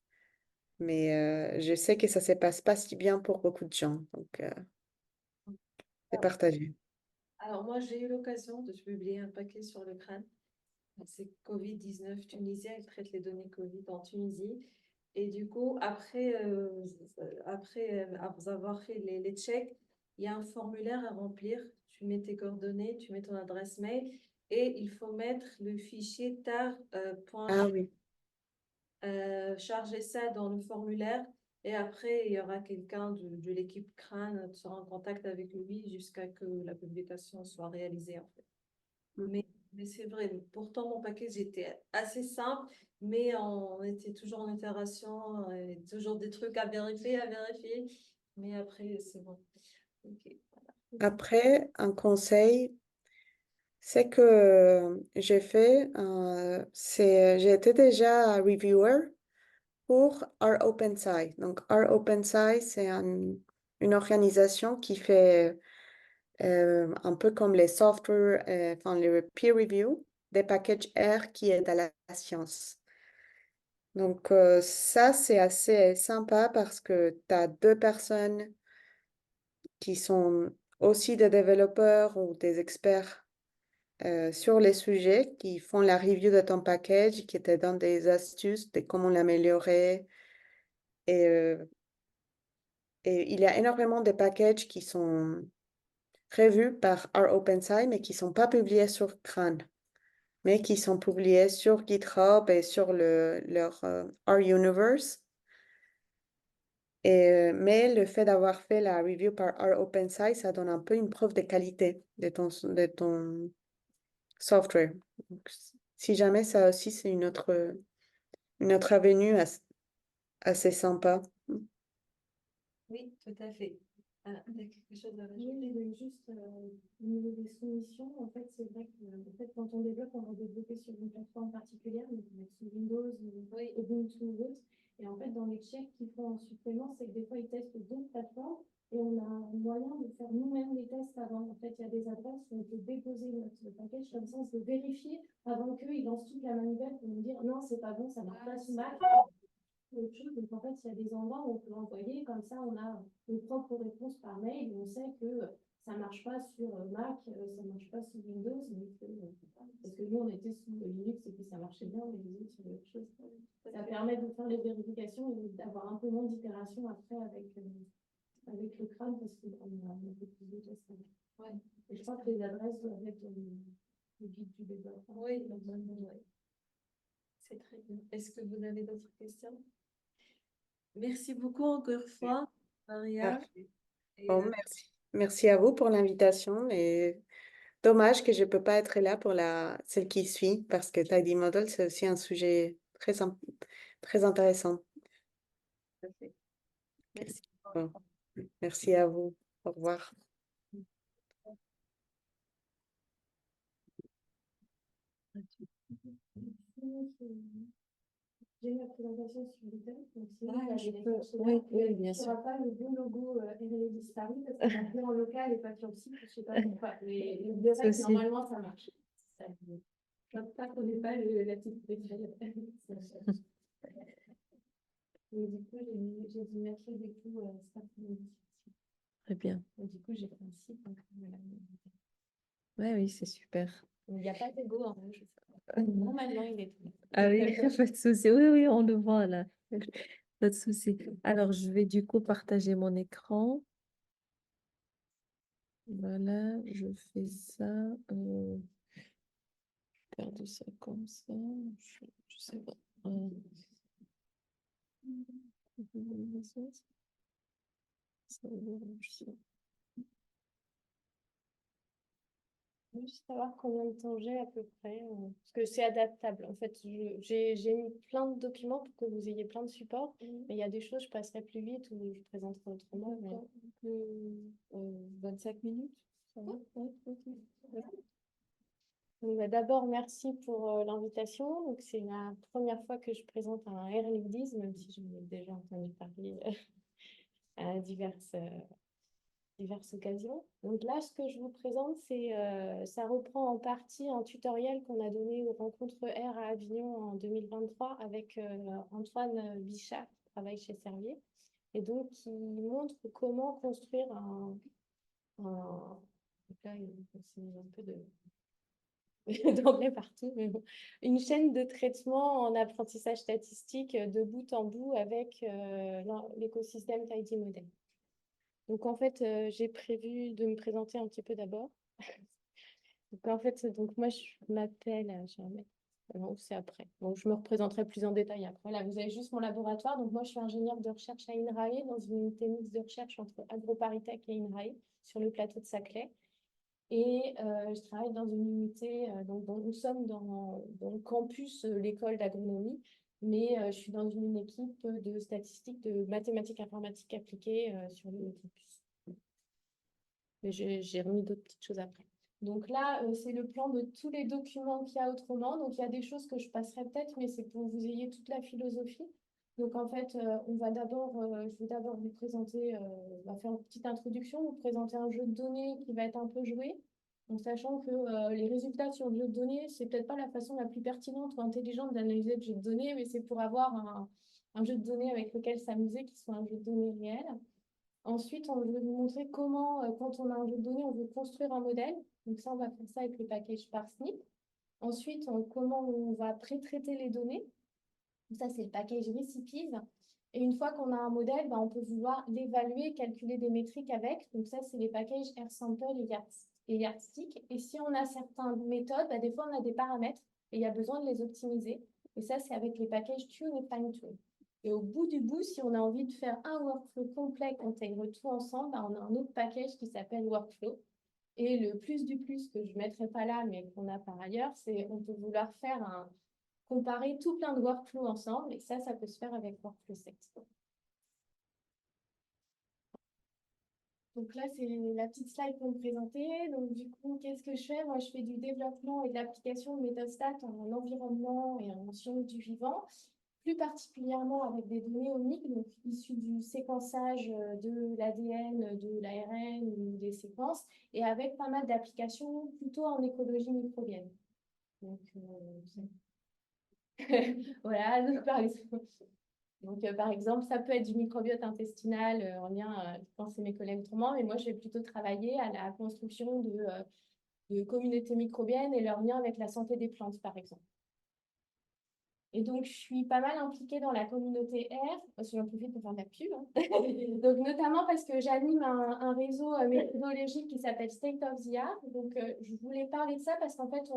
Mais je sais que ça se passe pas si bien pour beaucoup de gens. Donc, c'est partagé. Alors moi, j'ai eu l'occasion de publier un paquet sur le crâne. C'est Covid-19 Tunisie, elle traite les données Covid en Tunisie. Et du coup, après avoir fait les checks, il y a un formulaire à remplir. Tu mets tes coordonnées, tu mets ton adresse mail et il faut mettre le fichier Ah tar.ch, oui. charger ça dans le formulaire. Et après, il y aura quelqu'un de l'équipe Crâne qui sera en contact avec lui jusqu'à que la publication soit réalisée, en fait. Mm. Mais c'est vrai, pourtant mon package était assez simple, mais on était toujours en itération, toujours des trucs à vérifier, à vérifier. Mais après, c'est bon. Ok, voilà. Après, un conseil, c'est que j'ai été déjà reviewer pour rOpenSci. Donc, rOpenSci, c'est une organisation qui fait un peu comme les software, enfin, les peer review des packages R qui aident à la science. Donc, ça, c'est assez sympa parce que tu as 2 personnes qui sont aussi des développeurs ou des experts sur les sujets, qui font la review de ton package, qui te donnent des astuces de comment l'améliorer. Et, et il y a énormément de packages qui sont prévus par rOpenSci, mais qui ne sont pas publiés sur Crane, mais qui sont publiés sur GitHub et sur leur RUniverse. Mais le fait d'avoir fait la review par rOpenSci, ça donne un peu une preuve de qualité de ton software. Donc, si jamais ça aussi, c'est une autre avenue assez sympa. Oui, tout à fait. Ah, il y a quelque chose à Oui, rajouter? je voulais juste au niveau des soumissions, en fait, c'est vrai que quand on développe, on va développer sur une plateforme particulière, donc on va être sous Windows Oui. ou Ubuntu ou autre. Et en fait, dans les checks qu'ils font en supplément, c'est que des fois, ils testent d'autres plateformes et on a moyen de faire nous-mêmes les tests avant. En fait, il y a des adresses où on peut déposer notre package, comme ça, on peut vérifier avant qu'ils lancent toute la manivelle pour nous dire non, c'est pas bon, ça marche pas sous Mac. Autre chose. Donc, en fait, il y a des endroits où on peut envoyer, comme ça, on a une propre réponse par mail, et on sait que ça ne marche pas sur Mac, ça ne marche pas sur Windows, parce que nous, on était sous Linux et puis ça marchait bien, mais les autres, c'est autre chose. Ça permet de faire les vérifications et d'avoir un peu moins d'itération après avec le crâne, parce qu'on a un peu plus de tests. Ouais. Et je crois que les adresses doivent être le guide du développeur. Oui, oui. C'est très bien. Est-ce que vous avez d'autres questions? Merci beaucoup encore une fois, Maria. Parfait. Et, Bon, merci. Merci à vous pour l'invitation et dommage que je ne peux pas être là pour celle qui suit parce que Tidy Model, c'est aussi un sujet très intéressant. Merci. Bon. Merci à vous. Au revoir. J'ai ma présentation sur LinkedIn, donc sinon, Ah, il y a je des peux. fonctionnaires Oui, qui oui, bien il n'y sûr. aura pas le bon logo RLA disparu parce qu'on a fait en local et pas sur le site, je ne sais pas pourquoi. Mais le reste, Ceci. normalement, ça marche. Je ne connais pas la petite préférée. Et du coup, j'ai dû mettre du coup cet après-midi. Très bien. Et du coup, j'ai fait un site. Donc, voilà. Ouais, oui, c'est super. Il n'y a pas de logo en rouge. Bon, maintenant, il est tout. Ah oui, pas de souci. Oui, oui, on le voit là. Pas de souci. Alors, je vais du coup partager mon écran. Voilà, je fais ça. Garde ça comme ça. Je sais pas. Ça orange, ça. Juste savoir combien de temps j'ai à peu près, parce que c'est adaptable. En fait, j'ai mis plein de documents pour que vous ayez plein de supports, mais il y a des choses, je passerai plus vite ou je présenterai autrement. Mais... D'accord. 25 minutes, ça va? Ouais, ok. Donc, bah, d'abord, merci pour l'invitation. Donc, c'est la première fois que je présente un Air Leadis, même si j'en ai déjà entendu parler à diverses occasions. Donc là, ce que je vous présente, ça reprend en partie un tutoriel qu'on a donné aux rencontres R à Avignon en 2023 avec Antoine Bichat, qui travaille chez Servier, et donc qui montre comment construire donc là, c'est un peu d'anglais partout, mais bon, une chaîne de traitement en apprentissage statistique de bout en bout avec l'écosystème Tidy Model. Donc en fait, j'ai prévu de me présenter un petit peu d'abord. Donc en fait, moi je m'appelle, je vais remettre- non, c'est après. Donc je me représenterai plus en détail après. Là, vous avez juste mon laboratoire. Donc moi, je suis ingénieure de recherche à INRAE dans une unité mixte de recherche entre AgroParisTech et INRAE sur le plateau de Saclay. Et je travaille dans une unité, donc nous sommes dans le campus, l'école d'agronomie, mais je suis dans une équipe de statistiques, de mathématiques informatiques appliquées sur le campus. Mais j'ai remis d'autres petites choses après. Donc là, c'est le plan de tous les documents qu'il y a autrement. Donc il y a des choses que je passerai peut-être, mais c'est pour que vous ayez toute la philosophie. Donc en fait, je vais d'abord vous présenter, on va faire une petite introduction, vous présenter un jeu de données qui va être un peu joué, en sachant que les résultats sur le jeu de données, c'est peut-être pas la façon la plus pertinente ou intelligente d'analyser le jeu de données, mais c'est pour avoir un jeu de données avec lequel s'amuser, qui soit un jeu de données réel. Ensuite, on veut vous montrer comment, quand on a un jeu de données, on veut construire un modèle. Donc ça, on va faire ça avec le package Parsnip. Ensuite, comment on va pré-traiter les données. Ça, c'est le package Recipes. Et une fois qu'on a un modèle, on peut vouloir l'évaluer, calculer des métriques avec. Donc ça, c'est les packages AirSample et Yardstick. Et si on a certaines méthodes, des fois, on a des paramètres et il y a besoin de les optimiser. Et ça, c'est avec les packages Tune et FineTune. Et au bout du bout, si on a envie de faire un workflow complet qui intègre tout ensemble, on a un autre package qui s'appelle Workflow. Et le plus du plus que je ne mettrai pas là, mais qu'on a par ailleurs, c'est on peut vouloir comparer tout plein de workflows ensemble. Et ça peut se faire avec Workflow 7. Donc là, c'est la petite slide pour me présenter. Donc du coup, qu'est-ce que je fais? Moi, je fais du développement et de l'application de méthodstat en environnement et en sciences du vivant, plus particulièrement avec des données omiques, donc issues du séquençage de l'ADN, de l'ARN ou des séquences, et avec pas mal d'applications plutôt en écologie microbienne. Donc, voilà, donc, par exemple, ça peut être du microbiote intestinal en lien, je pense que c'est mes collègues autrement, mais moi, je vais plutôt travailler à la construction de communautés microbiennes et leur lien avec la santé des plantes, par exemple. Et donc, je suis pas mal impliquée dans la communauté R, parce que j'en profite pour faire de la pub, hein. Donc, notamment parce que j'anime un réseau méthodologique qui s'appelle State of the Art. Donc, je voulais parler de ça parce qu'en fait,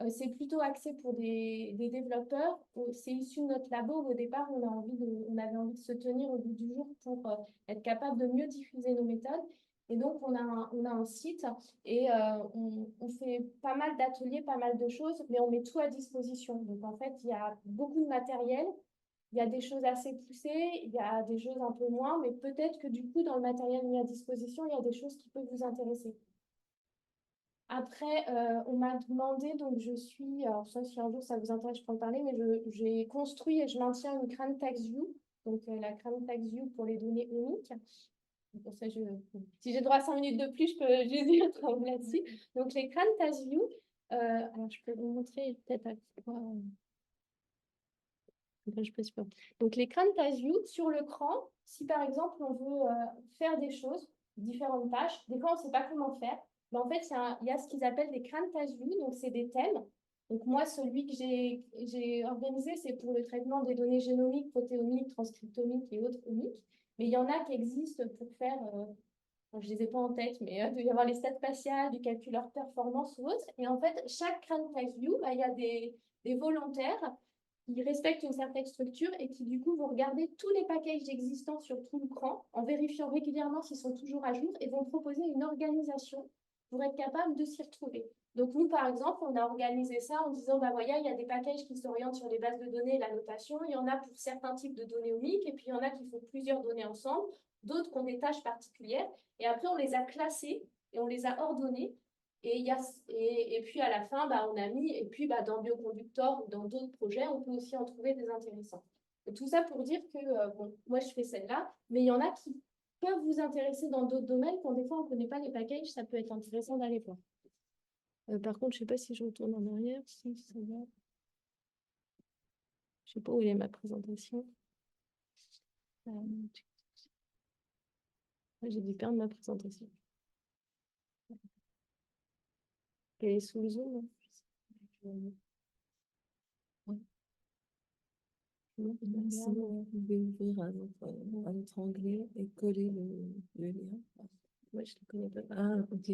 c'est plutôt axé pour des développeurs. C'est issu de notre labo. Au départ, on avait envie de se tenir au bout du jour pour être capable de mieux diffuser nos méthodes. Et donc, on a un site et on fait pas mal d'ateliers, pas mal de choses, mais on met tout à disposition. Donc, en fait, il y a beaucoup de matériel il y a des choses assez poussées, il y a des choses un peu moins, mais peut-être que du coup, dans le matériel mis à disposition, il y a des choses qui peuvent vous intéresser. Après, on m'a demandé, donc je suis, alors ça, si un jour ça vous intéresse, je peux en parler, mais j'ai construit et je maintiens une CRAN Tax View, donc la CRAN Tax View pour les données uniques. Pour ça, si j'ai droit à 5 minutes de plus, je peux juste dire un travail là-dessus. Donc les CRAN Tax View, alors je peux vous montrer peut-être à quoi. Je peux pas. Donc les CRAN Task View, sur le CRAN, si par exemple on veut faire des choses, différentes tâches, des fois on ne sait pas comment faire, mais en fait il y a ce qu'ils appellent des CRAN Task View, donc c'est des thèmes. Donc moi, celui que j'ai organisé, c'est pour le traitement des données génomiques, protéomiques, transcriptomiques et autres omiques. Mais il y en a qui existent pour faire, je ne les ai pas en tête, mais il doit y avoir les stats spatiales, du calculeur performance ou autre. Et en fait, chaque CRAN Task View, il y a des volontaires qui respectent une certaine structure et qui, du coup, vont regarder tous les packages existants sur tout le CRAN en vérifiant régulièrement s'ils sont toujours à jour et vont proposer une organisation pour être capable de s'y retrouver. Donc, nous, par exemple, on a organisé ça en disant, bah, voyez, il y a des packages qui s'orientent sur les bases de données et la notation. Il y en a pour certains types de données omiques et puis il y en a qui font plusieurs données ensemble, d'autres qui ont des tâches particulières. Et après, on les a classés et on les a ordonnés. Et puis à la fin, bah, on a mis, et puis bah, dans Bioconductor ou dans d'autres projets, on peut aussi en trouver des intéressants. Et tout ça pour dire que, bon, moi je fais celle-là, mais il y en a qui peuvent vous intéresser dans d'autres domaines. Quand des fois on ne connaît pas les packages, ça peut être intéressant d'aller voir. Par contre, je ne sais pas si je retourne en arrière, si ça va. Je ne sais pas où est ma présentation. J'ai dû perdre ma présentation. Elle est sous le zoom. Sinon, vous pouvez ouvrir un autre onglet et coller le lien. Moi, je ne connais pas. Ah, ok.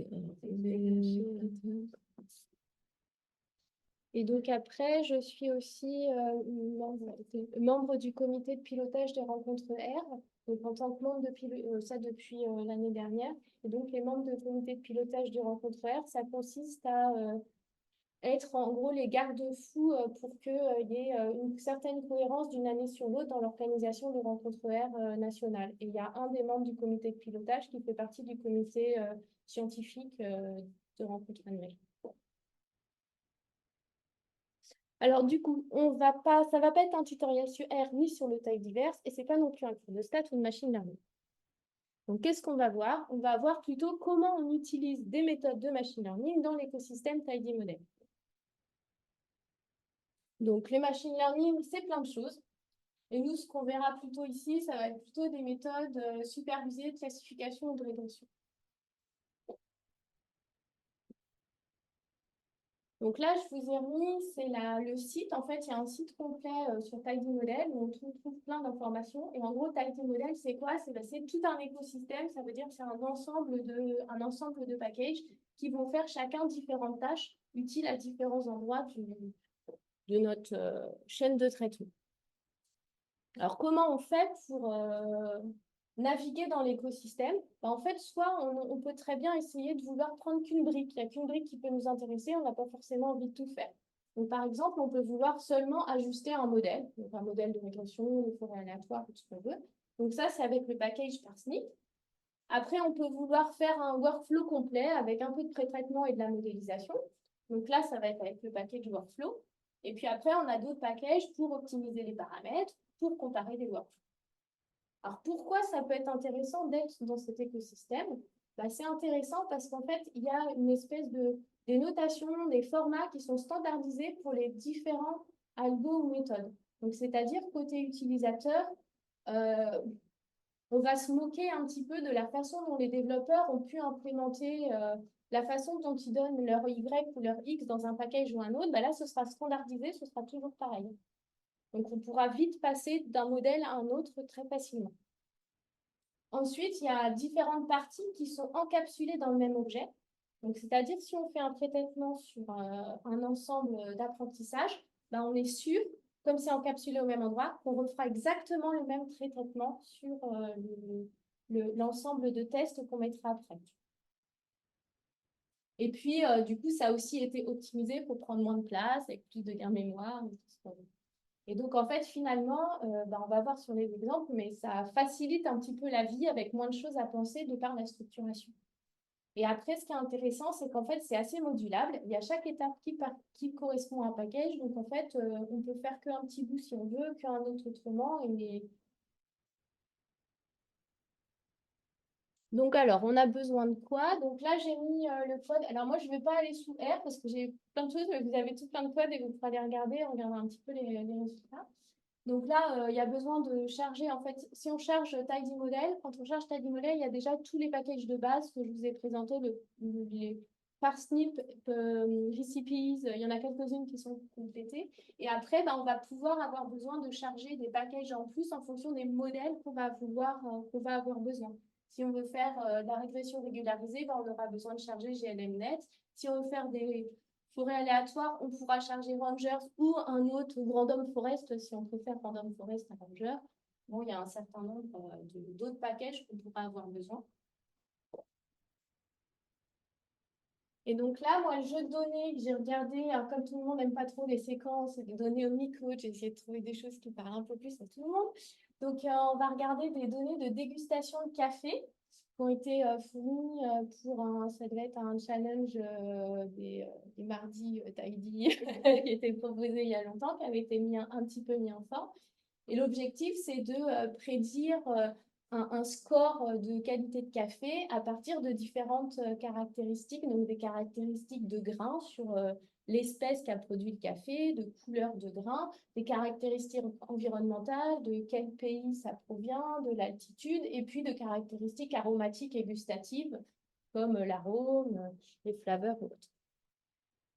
Et donc après, je suis aussi membre du comité de pilotage des rencontres R, donc en tant que membre de ça depuis l'année dernière. Et donc les membres du comité de pilotage des rencontres R, ça consiste à être en gros les garde-fous pour qu'il y ait une certaine cohérence d'une année sur l'autre dans l'organisation des rencontres R nationales. Et il y a un des membres du comité de pilotage qui fait partie du comité scientifique de rencontres annuelles. Alors du coup, ça va pas être un tutoriel sur R ni sur le taille diverse et c'est pas non plus un cours de stats ou de machine learning. Donc qu'est-ce qu'on va voir? On va voir plutôt comment on utilise des méthodes de machine learning dans l'écosystème tidy model. Donc les machine learning, c'est plein de choses. Et nous, ce qu'on verra plutôt ici, ça va être plutôt des méthodes supervisées de classification ou de régression. Donc là, je vous ai remis, c'est le site. En fait, il y a un site complet sur Tidy Model où on trouve plein d'informations. Et en gros, Tidy Model, c'est quoi? C'est tout un écosystème. Ça veut dire que c'est un ensemble de packages qui vont faire chacun différentes tâches utiles à différents endroits de notre chaîne de traitement. Alors, comment on fait pour naviguer dans l'écosystème? En fait, soit on peut très bien essayer de vouloir prendre qu'une brique. Il n'y a qu'une brique qui peut nous intéresser, on n'a pas forcément envie de tout faire. Donc, par exemple, on peut vouloir seulement ajuster un modèle, donc un modèle de régression, de forêt aléatoire, tout ce qu'on veut. Donc ça, c'est avec le package Parsnip. Après, on peut vouloir faire un workflow complet avec un peu de pré-traitement et de la modélisation. Donc là, ça va être avec le package workflow. Et puis après, on a d'autres packages pour optimiser les paramètres, pour comparer des workflows. Alors, pourquoi ça peut être intéressant d'être dans cet écosystème? C'est intéressant parce qu'en fait, il y a une espèce des notations, des formats qui sont standardisés pour les différents algos ou méthodes. Donc, c'est-à-dire, côté utilisateur, on va se moquer un petit peu de la façon dont les développeurs ont pu implémenter la façon dont ils donnent leur Y ou leur X dans un package ou un autre. Là, ce sera standardisé, ce sera toujours pareil. Donc, on pourra vite passer d'un modèle à un autre très facilement. Ensuite, il y a différentes parties qui sont encapsulées dans le même objet. Donc, c'est-à-dire, si on fait un pré-traitement sur un ensemble d'apprentissage, on est sûr, comme c'est encapsulé au même endroit, qu'on refera exactement le même pré-traitement sur l'ensemble de tests qu'on mettra après. Et puis, du coup, ça a aussi été optimisé pour prendre moins de place, avec plus de gain mémoire. Et donc, en fait, finalement, on va voir sur les exemples, mais ça facilite un petit peu la vie avec moins de choses à penser de par la structuration. Et après, ce qui est intéressant, c'est qu'en fait, c'est assez modulable. Il y a chaque étape qui correspond à un package. Donc, en fait, on peut faire qu'un petit bout si on veut, qu'un autre autrement. Donc, alors, on a besoin de quoi? Donc là, j'ai mis le code. Alors, moi, je ne vais pas aller sous R parce que j'ai plein de choses, mais vous avez tout plein de codes et vous pourrez aller regarder, regarder un petit peu les résultats. Donc là, il y a besoin de charger, en fait, si on charge Tidy Model, quand on charge Tidy Model, il y a déjà tous les packages de base que je vous ai présentés, les parsnip, recipes, il y en a quelques-unes qui sont complétées. Et après, on va pouvoir avoir besoin de charger des packages en plus en fonction des modèles qu'on va avoir besoin. Si on veut faire de la régression régularisée, on aura besoin de charger GLMNet. Si on veut faire des forêts aléatoires, on pourra charger Rangers ou un autre Random Forest, si on préfère Random Forest à Ranger. Bon, il y a un certain nombre d'autres packages qu'on pourra avoir besoin. Et donc là, moi, le jeu de données que j'ai regardé, alors comme tout le monde n'aime pas trop les séquences et les données Omnicode, j'ai essayé de trouver des choses qui parlent un peu plus à tout le monde. Donc, on va regarder des données de dégustation de café qui ont été fournies ça devait être un challenge des mardis Tidy qui était proposé il y a longtemps, qui avait été un petit peu mis en forme. Et l'objectif, c'est de prédire un score de qualité de café à partir de différentes caractéristiques, donc des caractéristiques de grain sur l'espèce qui a produit le café, de couleur de grain, des caractéristiques environnementales, de quel pays ça provient, de l'altitude, et puis de caractéristiques aromatiques et gustatives, comme l'arôme, les flaveurs et autres.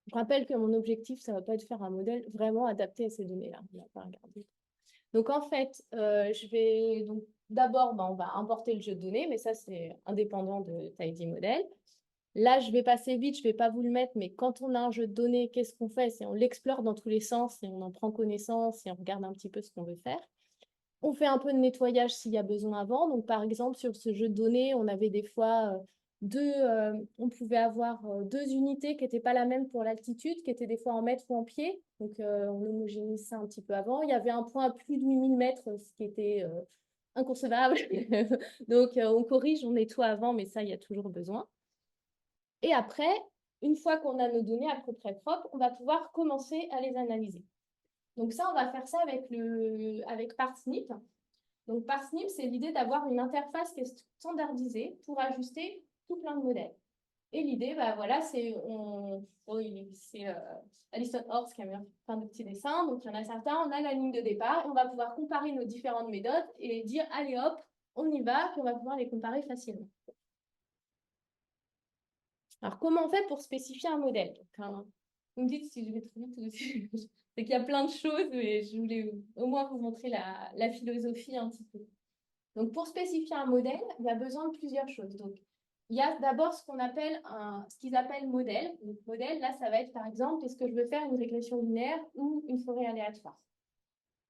Je rappelle que mon objectif, ça ne va pas être de faire un modèle vraiment adapté à ces données-là. On va pas regarder. Donc, en fait, d'abord, on va importer le jeu de données, mais ça, c'est indépendant de Tidy Model. Là, je vais passer vite, je ne vais pas vous le mettre, mais quand on a un jeu de données, qu'est-ce qu'on fait? C'est on l'explore dans tous les sens et on en prend connaissance et on regarde un petit peu ce qu'on veut faire. On fait un peu de nettoyage s'il y a besoin avant. Donc, par exemple, sur ce jeu de données, on avait des fois on pouvait avoir deux unités qui n'étaient pas la même pour l'altitude, qui étaient des fois en mètres ou en pieds. Donc, on homogénise ça un petit peu avant. Il y avait un point à plus de 8000 mètres, ce qui était inconcevable. Donc, on corrige, on nettoie avant, mais ça, il y a toujours besoin. Et après, une fois qu'on a nos données à peu près propres, on va pouvoir commencer à les analyser. Donc ça, on va faire ça avec Parsnip. Donc Parsnip, c'est l'idée d'avoir une interface qui est standardisée pour ajuster tout plein de modèles. Et l'idée, voilà, c'est Alison Horst qui a mis plein de petits dessins. Donc il y en a certains, on a la ligne de départ, on va pouvoir comparer nos différentes méthodes et dire, allez hop, on y va, puis on va pouvoir les comparer facilement. Alors, comment on fait pour spécifier un modèle? Vous me dites si je vais trop vite aussi. C'est qu'il y a plein de choses, mais je voulais au moins vous montrer la philosophie un petit peu. Donc, pour spécifier un modèle, il y a besoin de plusieurs choses. Donc, il y a d'abord ce qu'ils appellent modèle. Donc, modèle, là, ça va être par exemple, est-ce que je veux faire une régression linéaire ou une forêt aléatoire?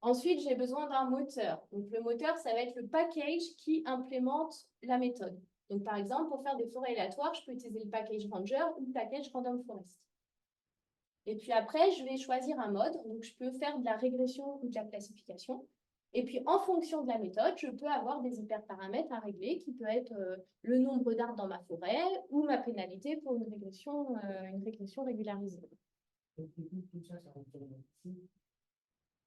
Ensuite, j'ai besoin d'un moteur. Donc, le moteur, ça va être le package qui implémente la méthode. Donc, par exemple, pour faire des forêts aléatoires, je peux utiliser le package Ranger ou le package Random Forest. Et puis après, je vais choisir un mode. Donc, je peux faire de la régression ou de la classification. Et puis, en fonction de la méthode, je peux avoir des hyperparamètres à régler qui peut être le nombre d'arbres dans ma forêt ou ma pénalité pour une régression régularisée.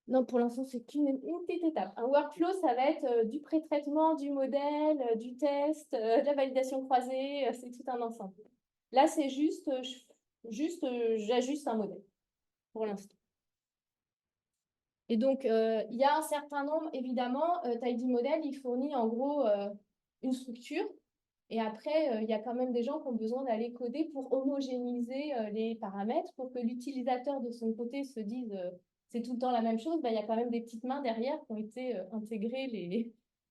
Non, pour l'instant, c'est qu'une petite étape. Un workflow, ça va être du pré-traitement, du modèle, du test, de la validation croisée, c'est tout un ensemble. Là, c'est juste, j'ajuste un modèle pour l'instant. Et donc, il y a un certain nombre, évidemment, Tidy Model, il fournit en gros une structure. Et après, il y a quand même des gens qui ont besoin d'aller coder pour homogénéiser les paramètres, pour que l'utilisateur de son côté se dise c'est tout le temps la même chose. Il y a quand même des petites mains derrière qui ont été intégrées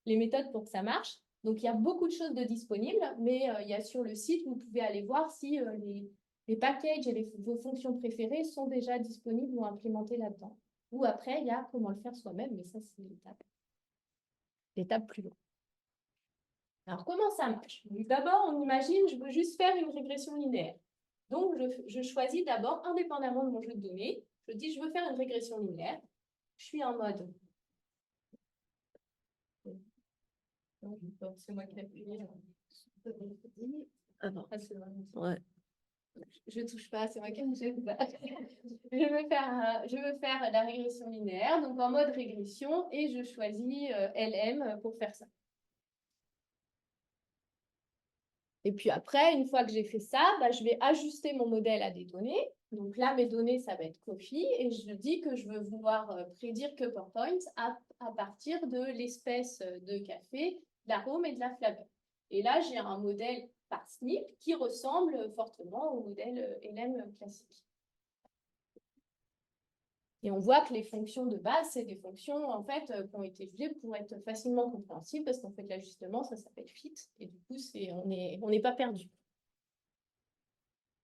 les méthodes pour que ça marche. Donc, il y a beaucoup de choses de disponibles, mais il y a sur le site, vous pouvez aller voir si les packages et vos fonctions préférées sont déjà disponibles ou implémentées là-dedans. Ou après, il y a comment le faire soi-même, mais ça, c'est l'étape plus longue. Alors, comment ça marche? D'abord, on imagine, je veux juste faire une régression linéaire. Donc, je choisis d'abord, indépendamment de mon jeu de données, je dis, je veux faire une régression linéaire. je suis en mode. Non, c'est moi qui l'ai appuyé. Ah non. Ah, c'est vrai. Ouais. Je touche pas, c'est moi qui ne touche pas. Je veux faire la régression linéaire, donc en mode régression, et je choisis LM pour faire ça. Et puis après, une fois que j'ai fait ça, bah, je vais ajuster mon modèle à des données. Donc là, mes données, ça va être coffee, et je dis que je veux vouloir prédire Cupper Points à partir de l'espèce de café, de l'arôme et de la flaveur. Et là, j'ai un modèle par SNP qui ressemble fortement au modèle LM classique. Et on voit que les fonctions de base, c'est des fonctions en fait, qui ont été jugées pour être facilement compréhensibles parce qu'on fait de l'ajustement, ça s'appelle fit, et du coup, on n'est pas perdu.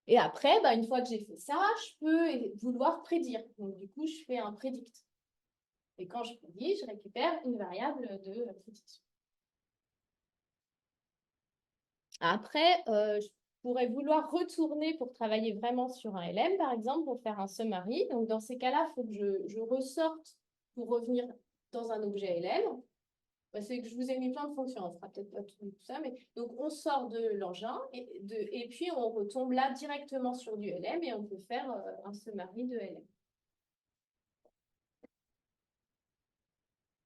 Et après, bah, une fois que j'ai fait ça, je peux vouloir prédire. Donc, du coup, je fais un prédict. Et quand je prédis, je récupère une variable de prédiction. Après, je pourrais vouloir retourner pour travailler vraiment sur un LM, par exemple, pour faire un summary. Donc, dans ces cas-là, il faut que je ressorte pour revenir dans un objet LM. Bah, c'est que je vous ai mis plein de fonctions, on ne fera peut-être pas tout ça, mais donc on sort de l'engin et puis on retombe là directement sur du LM et on peut faire un summary de LM.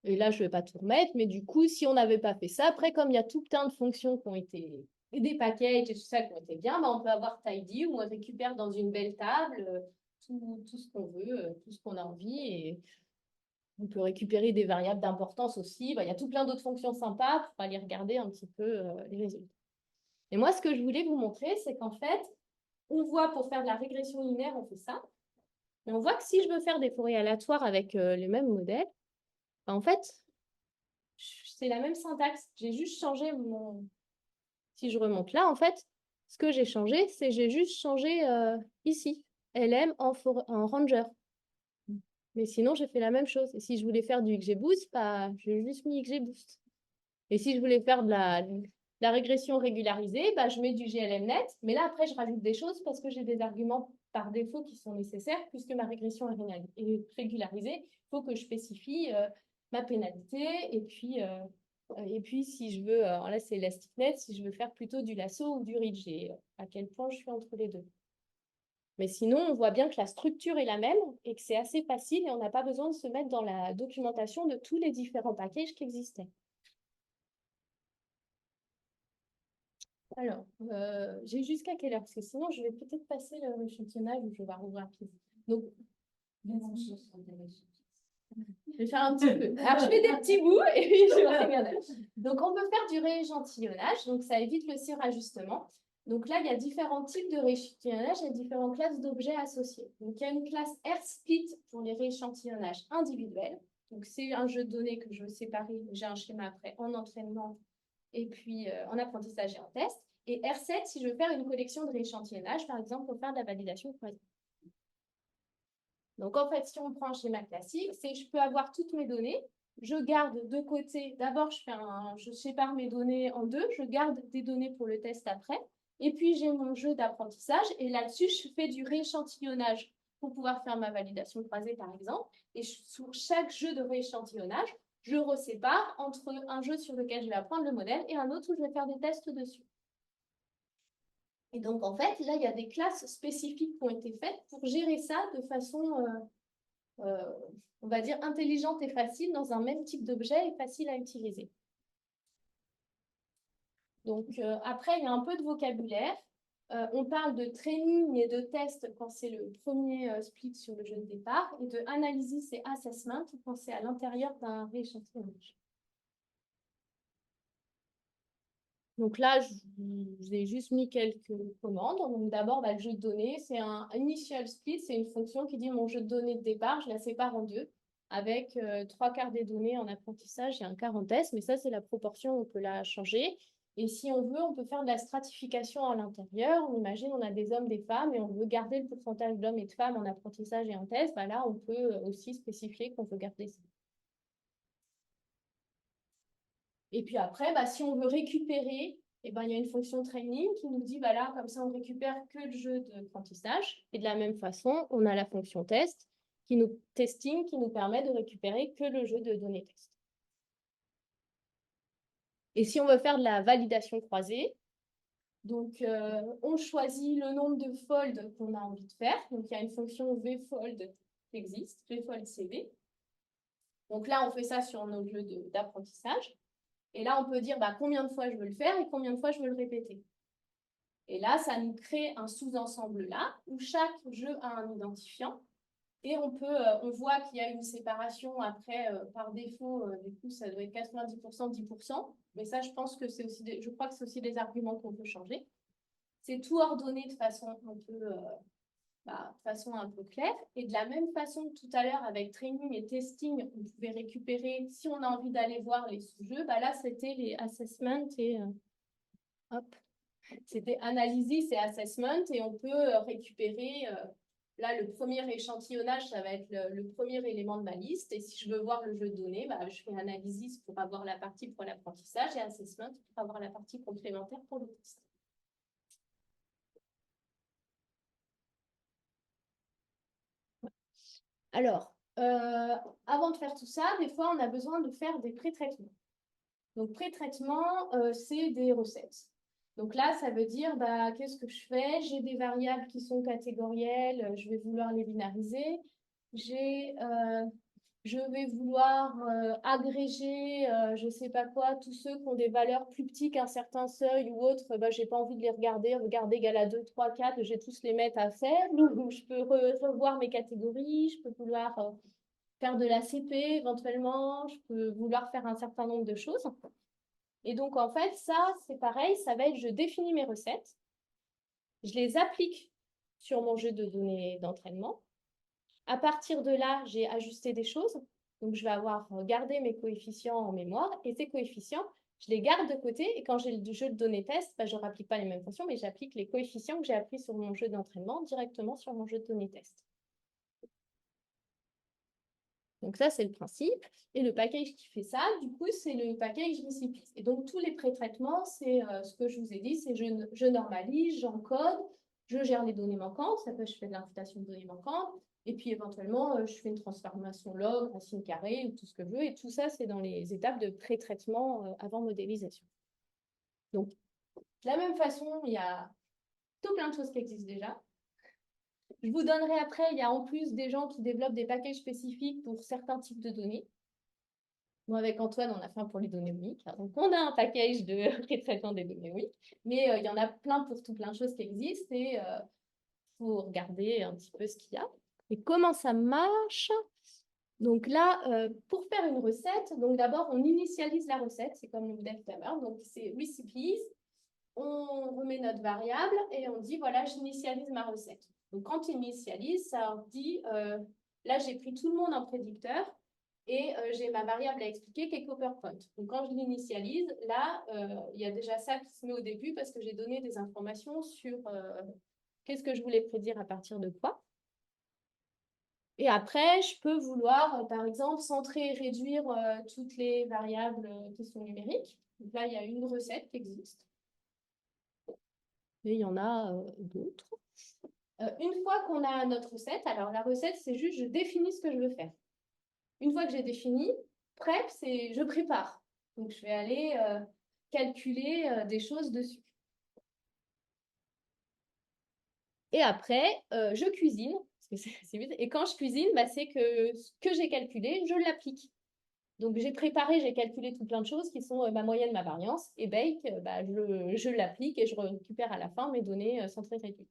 Et là, je ne vais pas tout remettre, mais du coup, si on n'avait pas fait ça, après, comme il y a tout plein de fonctions qui ont été, et des packages et tout ça qui ont été bien, bah, on peut avoir tidy où on récupère dans une belle table tout ce qu'on veut, tout ce qu'on a envie. Et on peut récupérer des variables d'importance aussi. Bah, il y a tout plein d'autres fonctions sympas pour aller regarder un petit peu les résultats. Et moi, ce que je voulais vous montrer, c'est qu'en fait, on voit pour faire de la régression linéaire, on fait ça. Mais on voit que si je veux faire des forêts aléatoires avec les mêmes modèles, bah, en fait, c'est la même syntaxe. J'ai juste changé mon... Si je remonte là, en fait, ce que j'ai changé, c'est j'ai juste changé ici, LM en ranger. Mais sinon, j'ai fait la même chose. Et si je voulais faire du XGBoost, bah, j'ai juste mis XGBoost. Et si je voulais faire de la régression régularisée, bah, je mets du GLMNet. Mais là, après, je rajoute des choses parce que j'ai des arguments par défaut qui sont nécessaires. Puisque ma régression est régularisée, il faut que je spécifie ma pénalité. Et puis si je veux, alors là, c'est ElasticNet, si je veux faire plutôt du lasso ou du ridge, et à quel point je suis entre les deux. Mais sinon, on voit bien que la structure est la même et que c'est assez facile et on n'a pas besoin de se mettre dans la documentation de tous les différents packages qui existaient. Alors, j'ai jusqu'à quelle heure? Parce que sinon, je vais peut-être passer le échantillonnage ou je vais rouvrir plus. Donc, je vais faire un petit peu. Alors, je fais des petits bouts et puis je vais regarder. Donc, on peut faire du rééchantillonnage. Donc, ça évite le surajustement. Donc là, il y a différents types de rééchantillonnage et différentes classes d'objets associés. Donc, il y a une classe RSplit pour les rééchantillonnages individuels. Donc, c'est un jeu de données que je veux séparer. J'ai un schéma après en entraînement et puis en apprentissage et en test. Et R7, si je veux faire une collection de rééchantillonnage, par exemple, pour faire de la validation croisée. Donc, en fait, si on prend un schéma classique, c'est que je peux avoir toutes mes données. Je garde de côté, d'abord, je sépare mes données en deux. Je garde des données pour le test après. Et puis, j'ai mon jeu d'apprentissage. Et là-dessus, je fais du rééchantillonnage pour pouvoir faire ma validation croisée, par exemple. Et sur chaque jeu de rééchantillonnage, je resépare entre un jeu sur lequel je vais apprendre le modèle et un autre où je vais faire des tests dessus. Et donc, en fait, là, il y a des classes spécifiques qui ont été faites pour gérer ça de façon, on va dire, intelligente et facile dans un même type d'objet et facile à utiliser. Donc, après, il y a un peu de vocabulaire. On parle de training et de test quand c'est le premier split sur le jeu de départ et de analysis et assessment quand c'est à l'intérieur d'un rééchantillonnage. Donc là, je vous ai juste mis quelques commandes. Donc d'abord, le jeu de données, c'est un initial split, c'est une fonction qui dit mon jeu de données de départ, je la sépare en deux, avec 3/4 des données en apprentissage et un quart en test, mais ça, c'est la proportion, on peut la changer. Et si on veut, on peut faire de la stratification à l'intérieur. On imagine, on a des hommes, des femmes, et on veut garder le pourcentage d'hommes et de femmes en apprentissage et en test. Bah là, on peut aussi spécifier qu'on veut garder ça. Et puis après, si on veut récupérer, il y a une fonction training qui nous dit, là, comme ça, on récupère que le jeu d'apprentissage. Et de la même façon, on a la fonction test testing qui nous permet de récupérer que le jeu de données test. Et si on veut faire de la validation croisée, donc on choisit le nombre de folds qu'on a envie de faire. Donc il y a une fonction vfold qui existe, vfold-cv. Donc là, on fait ça sur nos jeux d'apprentissage. Et là, on peut dire combien de fois je veux le faire et combien de fois je veux le répéter. Et là, ça nous crée un sous-ensemble là, où chaque jeu a un identifiant. Et on voit qu'il y a une séparation après, par défaut, du coup, ça doit être 90%, 10%. Mais ça, je pense que c'est aussi je crois que c'est aussi des arguments qu'on peut changer. C'est tout ordonné de façon un peu claire. Et de la même façon que tout à l'heure, avec training et testing, on pouvait récupérer, si on a envie d'aller voir les sous-jeux, là, c'était les assessments et hop. C'était analysis et assessment et on peut récupérer, là, le premier échantillonnage, ça va être le premier élément de ma liste. Et si je veux voir le jeu de données, je fais analysis pour avoir la partie pour l'apprentissage et assessment pour avoir la partie complémentaire pour le test. Alors, avant de faire tout ça, des fois, on a besoin de faire des pré-traitements. Donc, pré-traitement, c'est des recettes. Donc là, ça veut dire, qu'est-ce que je fais? J'ai des variables qui sont catégorielles, je vais vouloir les binariser. Je vais vouloir agréger, je ne sais pas quoi, tous ceux qui ont des valeurs plus petites qu'un certain seuil ou autre, je n'ai pas envie de les regarder égale à 2, 3, 4, je vais tous les mettre à faire. Donc, je peux revoir mes catégories, je peux vouloir faire de la CP éventuellement, je peux vouloir faire un certain nombre de choses. Et donc, en fait, ça, c'est pareil, ça va être, je définis mes recettes, je les applique sur mon jeu de données d'entraînement. À partir de là, j'ai ajusté des choses. Donc, je vais avoir gardé mes coefficients en mémoire. Et ces coefficients, je les garde de côté. Et quand j'ai le jeu de données test, je ne rapplique pas les mêmes fonctions, mais j'applique les coefficients que j'ai appris sur mon jeu d'entraînement directement sur mon jeu de données test. Donc ça, c'est le principe. Et le package qui fait ça, du coup, c'est le package Recipes. Et donc, tous les pré-traitements, c'est ce que je vous ai dit, c'est je normalise, j'encode, je gère les données manquantes, ça peut, je fais de l'imputation de données manquantes, et puis éventuellement, je fais une transformation log, racine carrée, ou tout ce que je veux. Et tout ça, c'est dans les étapes de pré-traitement avant modélisation. Donc, de la même façon, il y a tout plein de choses qui existent déjà. Je vous donnerai après, il y a en plus des gens qui développent des packages spécifiques pour certains types de données. Moi, avec Antoine, on a fait un pour les données uniques. Donc, on a un package de pré-traitement des données uniques. Mais il y en a plein pour tout plein de choses qui existent. Et il faut regarder un petit peu ce qu'il y a. Et comment ça marche? Donc là, pour faire une recette, donc d'abord, on initialise la recette. C'est comme le modèle tout à l'heure. Donc, c'est recipes. On remet notre variable et on dit, voilà, j'initialise ma recette. Donc, quand il initialise, ça dit, là, j'ai pris tout le monde en prédicteur et j'ai ma variable à expliquer qui est CopperPoint. Donc, quand je l'initialise, là, il y a déjà ça qui se met au début parce que j'ai donné des informations sur qu'est-ce que je voulais prédire à partir de quoi. Et après, je peux vouloir, par exemple, centrer et réduire toutes les variables qui sont numériques. Donc là, il y a une recette qui existe. Et il y en a d'autres. Une fois qu'on a notre recette, alors la recette, c'est juste je définis ce que je veux faire. Une fois que j'ai défini, prep, c'est je prépare. Donc, je vais aller calculer des choses dessus. Et après, je cuisine. Parce que c'est vite. Et quand je cuisine, c'est que ce que j'ai calculé, je l'applique. Donc, j'ai préparé, j'ai calculé tout plein de choses qui sont ma moyenne, ma variance. Et bake, je l'applique et je récupère à la fin mes données centrées réduites.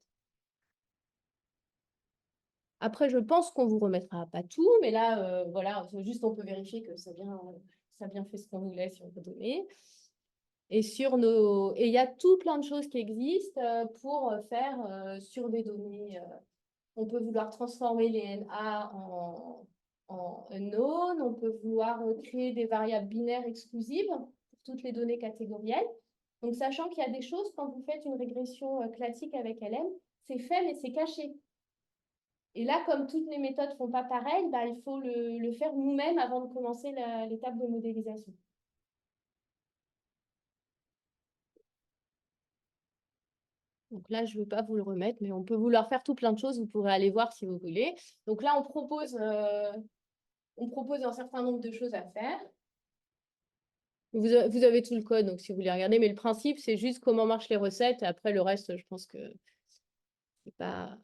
Après, je pense qu'on vous remettra pas tout, mais là, voilà, juste on peut vérifier que ça a bien fait ce qu'on voulait sur vos données. Et il y a tout plein de choses qui existent pour faire sur des données. On peut vouloir transformer les NA en unknown, on peut vouloir créer des variables binaires exclusives pour toutes les données catégorielles. Donc, sachant qu'il y a des choses, quand vous faites une régression classique avec LM, c'est fait, mais c'est caché. Et là, comme toutes les méthodes ne font pas pareil, il faut le faire nous-mêmes avant de commencer l'étape de modélisation. Donc là, je ne veux pas vous le remettre, mais on peut vouloir faire tout plein de choses. Vous pourrez aller voir si vous voulez. Donc là, on propose un certain nombre de choses à faire. Vous avez tout le code, donc si vous voulez regarder, mais le principe, c'est juste comment marchent les recettes. Et après, le reste, je pense que c'est pas...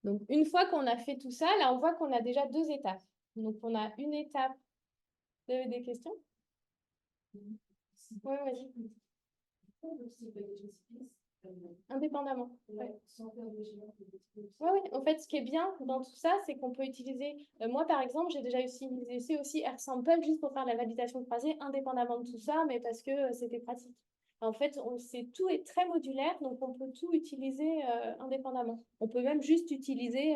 Donc, une fois qu'on a fait tout ça, là, on voit qu'on a déjà 2 étapes. Donc, on a une étape. Vous avez des questions? Oui, vas-y. Indépendamment. Ouais. En fait, ce qui est bien dans tout ça, c'est qu'on peut utiliser. Moi, par exemple, j'ai déjà utilisé aussi AirSample juste pour faire la validation croisée, indépendamment de tout ça, mais parce que c'était pratique. En fait, tout est très modulaire, donc on peut tout utiliser indépendamment. On peut même juste utiliser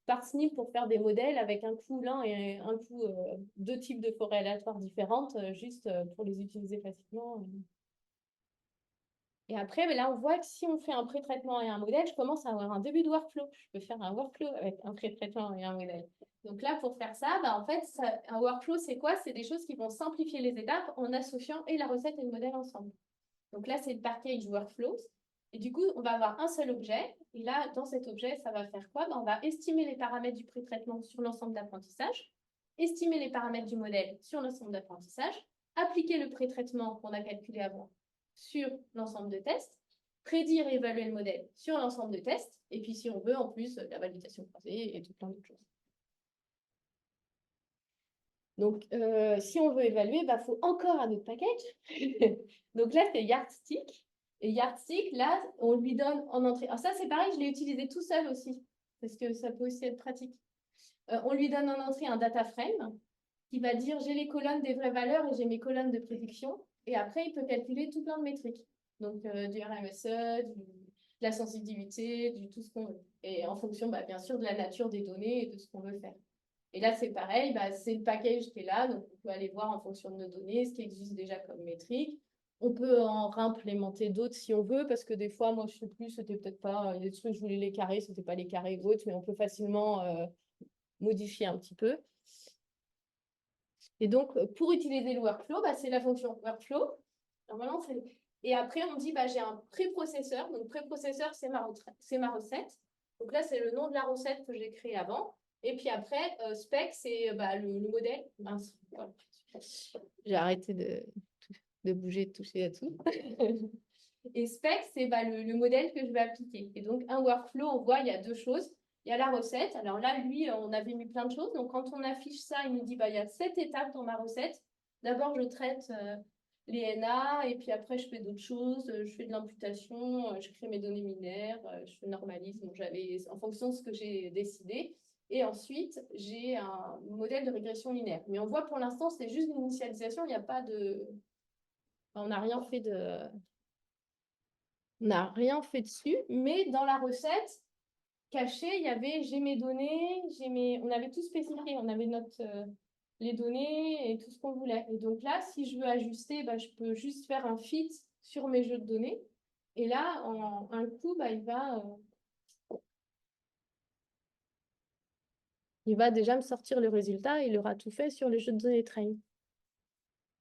Parsnip pour faire des modèles avec un coup l'un et un coup 2 types de forêts aléatoires différentes, juste pour les utiliser facilement. Et après, là, on voit que si on fait un pré-traitement et un modèle, je commence à avoir un début de workflow. Je peux faire un workflow avec un pré-traitement et un modèle. Donc là, pour faire ça, en fait, un workflow, c'est quoi? C'est des choses qui vont simplifier les étapes en associant et la recette et le modèle ensemble. Donc là, c'est le package workflows. Et du coup, on va avoir un seul objet. Et là, dans cet objet, ça va faire quoi? On va estimer les paramètres du pré-traitement sur l'ensemble d'apprentissage, estimer les paramètres du modèle sur l'ensemble d'apprentissage, appliquer le pré-traitement qu'on a calculé avant sur l'ensemble de tests, prédire et évaluer le modèle sur l'ensemble de tests, et puis si on veut, en plus, la validation croisée et tout plein d'autres choses. Donc, si on veut évaluer, il faut encore un autre package. Donc là, c'est Yardstick. Et Yardstick, là, on lui donne en entrée. Alors ça, c'est pareil, je l'ai utilisé tout seul aussi, parce que ça peut aussi être pratique. On lui donne en entrée un data frame qui va dire j'ai les colonnes des vraies valeurs et j'ai mes colonnes de prédiction. Et après, il peut calculer tout plein de métriques. Donc, du RMSE, de la sensibilité, du tout ce qu'on veut. Et en fonction, bien sûr, de la nature des données et de ce qu'on veut faire. Et là, c'est pareil, c'est le package qui est là. Donc, on peut aller voir en fonction de nos données ce qui existe déjà comme métrique. On peut en réimplémenter d'autres si on veut, parce que des fois, moi, je sais plus, c'était peut-être pas, il y a des trucs, je voulais les carrés, c'était pas les carrés ou autres, mais on peut facilement modifier un petit peu. Et donc, pour utiliser le workflow, c'est la fonction workflow. Normalement, et après, on dit, j'ai un préprocesseur. Donc, préprocesseur, c'est ma recette. Donc là, c'est le nom de la recette que j'ai créée avant. Et puis après, spec, c'est le modèle. Mince, voilà. J'ai arrêté de bouger, de toucher à tout. Et spec, c'est le modèle que je vais appliquer. Et donc, un workflow, on voit, il y a 2 choses. Il y a la recette. Alors là, lui, on avait mis plein de choses. Donc, quand on affiche ça, il nous dit, il y a 7 étapes dans ma recette. D'abord, je traite les NA, et puis après, je fais d'autres choses. Je fais de l'imputation, je crée mes données binaires, je fais normalisme. Donc, j'avais, en fonction de ce que j'ai décidé. Et ensuite, j'ai un modèle de régression linéaire. Mais on voit pour l'instant, c'est juste une initialisation. Il n'y a pas de... on n'a rien fait de... On n'a rien fait dessus, mais dans la recette cachée, il y avait j'ai mes données, on avait tout spécifié, on avait les données et tout ce qu'on voulait. Et donc là, si je veux ajuster, je peux juste faire un fit sur mes jeux de données. Et là, en un coup, il va déjà me sortir le résultat et il aura tout fait sur les jeux de données train.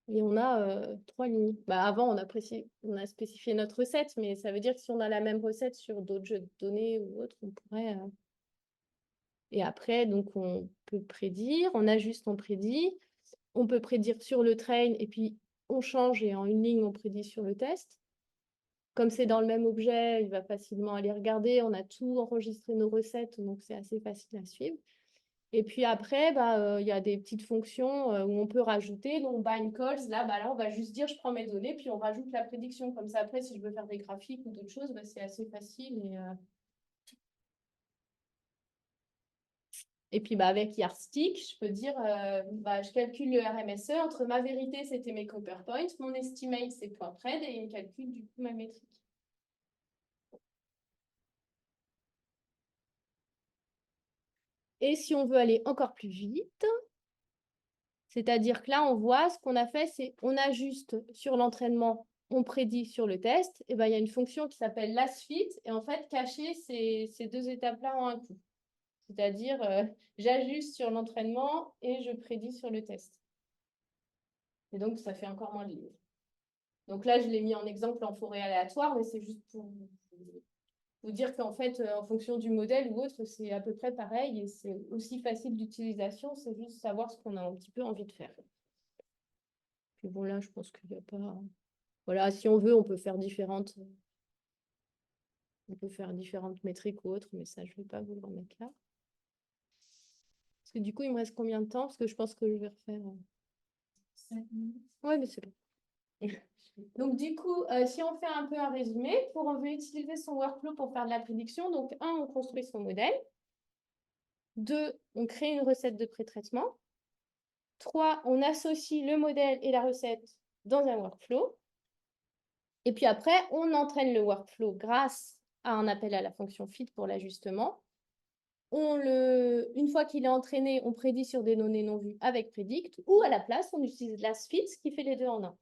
Et on a 3 lignes. Avant, on a spécifié notre recette, mais ça veut dire que si on a la même recette sur d'autres jeux de données ou autres, on pourrait... Et après, donc, on peut prédire, on ajuste, on prédit. On peut prédire sur le train, et puis on change, et en une ligne, on prédit sur le test. Comme c'est dans le même objet, il va facilement aller regarder. On a tout enregistré nos recettes, donc c'est assez facile à suivre. Et puis après, il y a des petites fonctions où on peut rajouter. Donc, bind calls, là, on va juste dire, je prends mes données, puis on rajoute la prédiction. Comme ça, après, si je veux faire des graphiques ou d'autres choses, c'est assez facile. Et puis, avec Yardstick, je peux dire, je calcule le RMSE. Entre ma vérité, c'était mes compare points. Mon estimate, c'est point pred. Et il me calcule, du coup, ma métrique. Et si on veut aller encore plus vite, c'est-à-dire que là, on voit ce qu'on a fait, c'est on ajuste sur l'entraînement, on prédit sur le test. Et il y a une fonction qui s'appelle lastFit et en fait, cacher ces 2 étapes-là en un coup. C'est-à-dire, j'ajuste sur l'entraînement et je prédis sur le test. Et donc, ça fait encore moins de lignes. Donc là, je l'ai mis en exemple en forêt aléatoire, mais c'est juste pour vous dire qu'en fait, en fonction du modèle ou autre, c'est à peu près pareil et c'est aussi facile d'utilisation, c'est juste savoir ce qu'on a un petit peu envie de faire. Puis bon, là, je pense qu'il n'y a pas... Voilà, si on veut, on peut faire différentes métriques ou autres, mais ça, je ne vais pas vous le remettre là. Parce que du coup, il me reste combien de temps? Parce que je pense que je vais refaire... 5 minutes. Ouais, mais c'est bon. Donc, du coup, si on fait un peu un résumé, on veut utiliser son workflow pour faire de la prédiction. Donc, 1, on construit son modèle. 2, on crée une recette de pré-traitement. 3, on associe le modèle et la recette dans un workflow. Et puis après, on entraîne le workflow grâce à un appel à la fonction fit pour l'ajustement. Une fois qu'il est entraîné, on prédit sur des données non vues avec predict, ou à la place, on utilise lastfit, ce qui fait les deux en un.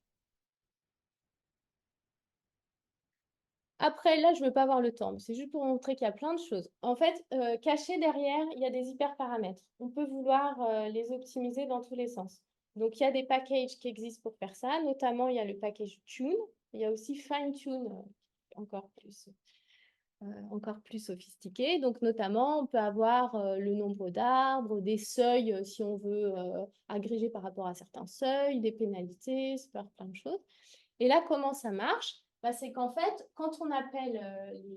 Après, là, je ne veux pas avoir le temps, mais c'est juste pour montrer qu'il y a plein de choses. En fait, caché derrière, il y a des hyperparamètres. On peut vouloir les optimiser dans tous les sens. Donc, il y a des packages qui existent pour faire ça. Notamment, il y a le package tune. Il y a aussi fine tune, encore plus sophistiqué. Donc, notamment, on peut avoir le nombre d'arbres, des seuils si on veut agréger par rapport à certains seuils, des pénalités, ça peut faire plein de choses. Et là, comment ça marche? C'est qu'en fait, quand on appelle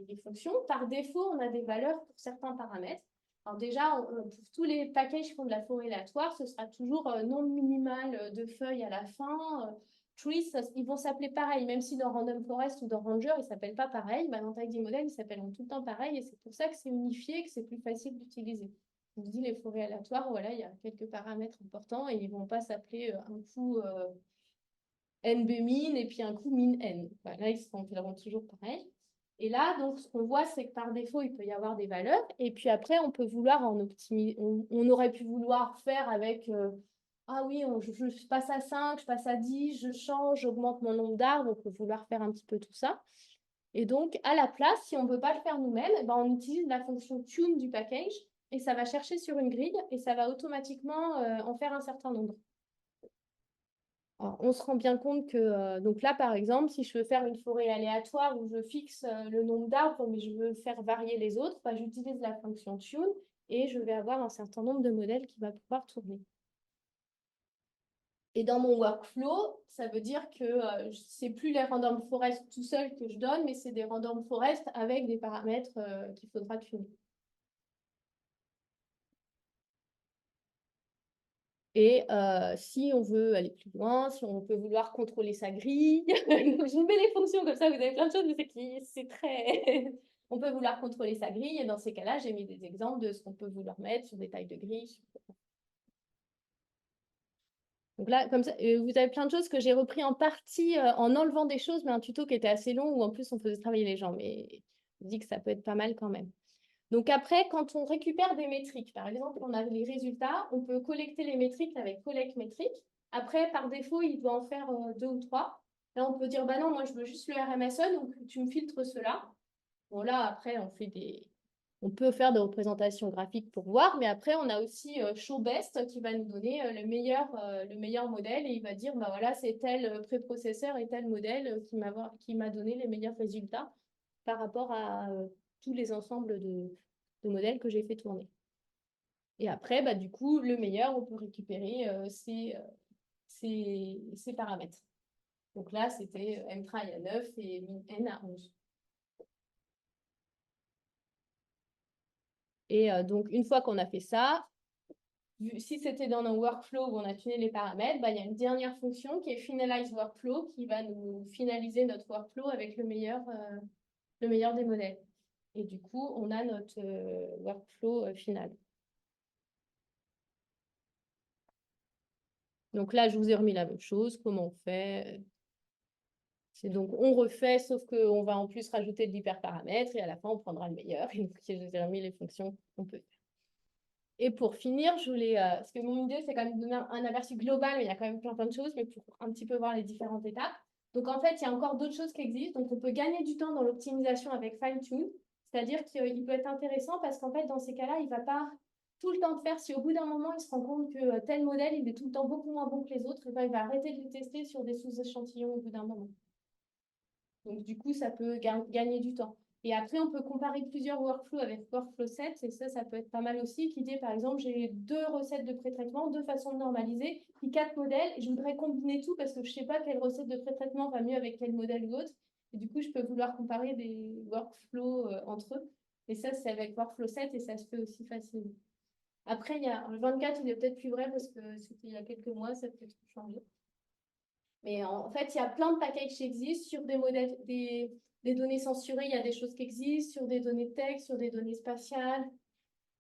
les fonctions, par défaut, on a des valeurs pour certains paramètres. Alors déjà, pour tous les packages qui font de la forêt aléatoire, ce sera toujours nombre minimal de feuilles à la fin. Trees, ils vont s'appeler pareil, même si dans Random Forest ou dans Ranger, ils ne s'appellent pas pareil. Dans Tidy Model, ils s'appellent tout le temps pareil. Et c'est pour ça que c'est unifié et que c'est plus facile d'utiliser. Je vous dis, les forêts aléatoires, voilà, il y a quelques paramètres importants et ils ne vont pas s'appeler un coup NBmin et puis un coup min n. Là, ils s'appelleront toujours pareil. Et là, donc, ce qu'on voit, c'est que par défaut, il peut y avoir des valeurs. Et puis après, on peut vouloir en optimiser. On aurait pu vouloir faire avec ah oui, je passe à 5, je passe à 10, je change, j'augmente mon nombre d'arbres. On peut vouloir faire un petit peu tout ça. Et donc, à la place, si on ne peut pas le faire nous-mêmes, on utilise la fonction tune du package et ça va chercher sur une grille et ça va automatiquement en faire un certain nombre. Alors, on se rend bien compte que, donc là, par exemple, si je veux faire une forêt aléatoire où je fixe le nombre d'arbres, mais je veux faire varier les autres, j'utilise la fonction tune et je vais avoir un certain nombre de modèles qui va pouvoir tourner. Et dans mon workflow, ça veut dire que c'est plus les random forest tout seul que je donne, mais c'est des random forest avec des paramètres qu'il faudra tuner. Et si on veut aller plus loin, si on peut vouloir contrôler sa grille, je vous mets les fonctions comme ça, vous avez plein de choses, mais c'est très... on peut vouloir contrôler sa grille, et dans ces cas-là, j'ai mis des exemples de ce qu'on peut vouloir mettre sur des tailles de grille. Donc là, comme ça, vous avez plein de choses que j'ai repris en partie en enlevant des choses, mais un tuto qui était assez long, où en plus on faisait travailler les gens, mais je dis que ça peut être pas mal quand même. Donc après, quand on récupère des métriques, par exemple, on a les résultats, on peut collecter les métriques avec collect métriques. Après, par défaut, il doit en faire 2 ou 3. Là, on peut dire, bah non, moi, je veux juste le RMSE, donc tu me filtres cela. Bon, là, après, on peut faire des représentations graphiques pour voir, mais après, on a aussi Show Best qui va nous donner le meilleur modèle et il va dire, bah voilà, c'est tel préprocesseur et tel modèle qui m'a donné les meilleurs résultats par rapport à tous les ensembles de modèles que j'ai fait tourner. Et après, du coup, le meilleur, on peut récupérer ces paramètres. Donc là, c'était mtry à 9 et min à 11. Et donc, une fois qu'on a fait ça, si c'était dans un workflow où on a tuné les paramètres, il y a une dernière fonction qui est finalize workflow qui va nous finaliser notre workflow avec le meilleur des modèles. Et du coup, on a notre workflow final. Donc là, je vous ai remis la même chose. Comment on fait? C'est donc, on refait, sauf qu'on va en plus rajouter de l'hyperparamètre et à la fin, on prendra le meilleur. Et donc, je vous ai remis les fonctions qu'on peut faire. Et pour finir, je voulais, parce que mon idée, c'est quand même de donner un aperçu global, mais il y a quand même plein de choses, mais pour un petit peu voir les différentes étapes. Donc, en fait, il y a encore d'autres choses qui existent. Donc, on peut gagner du temps dans l'optimisation avec fine-tune. C'est-à-dire qu'il peut être intéressant parce qu'en fait, dans ces cas-là, il ne va pas tout le temps faire. Si au bout d'un moment, il se rend compte que tel modèle, il est tout le temps beaucoup moins bon que les autres, il va arrêter de les tester sur des sous-échantillons au bout d'un moment. Donc, du coup, ça peut gagner du temps. Et après, on peut comparer plusieurs workflows avec Workflow 7, et ça peut être pas mal aussi. L'idée, par exemple, j'ai 2 recettes de pré-traitement, 2 façons de normaliser, puis 4 modèles, et je voudrais combiner tout parce que je ne sais pas quelle recette de pré-traitement va mieux avec quel modèle ou autre. Et du coup, je peux vouloir comparer des workflows entre eux. Et ça, c'est avec Workflow 7 et ça se fait aussi facilement. Après, le 24, il est peut-être plus vrai parce que c'était il y a quelques mois, ça peut être changé. Mais en fait, il y a plein de packages qui existent sur des modèles, des données censurées, il y a des choses qui existent, sur des données de texte, sur des données spatiales,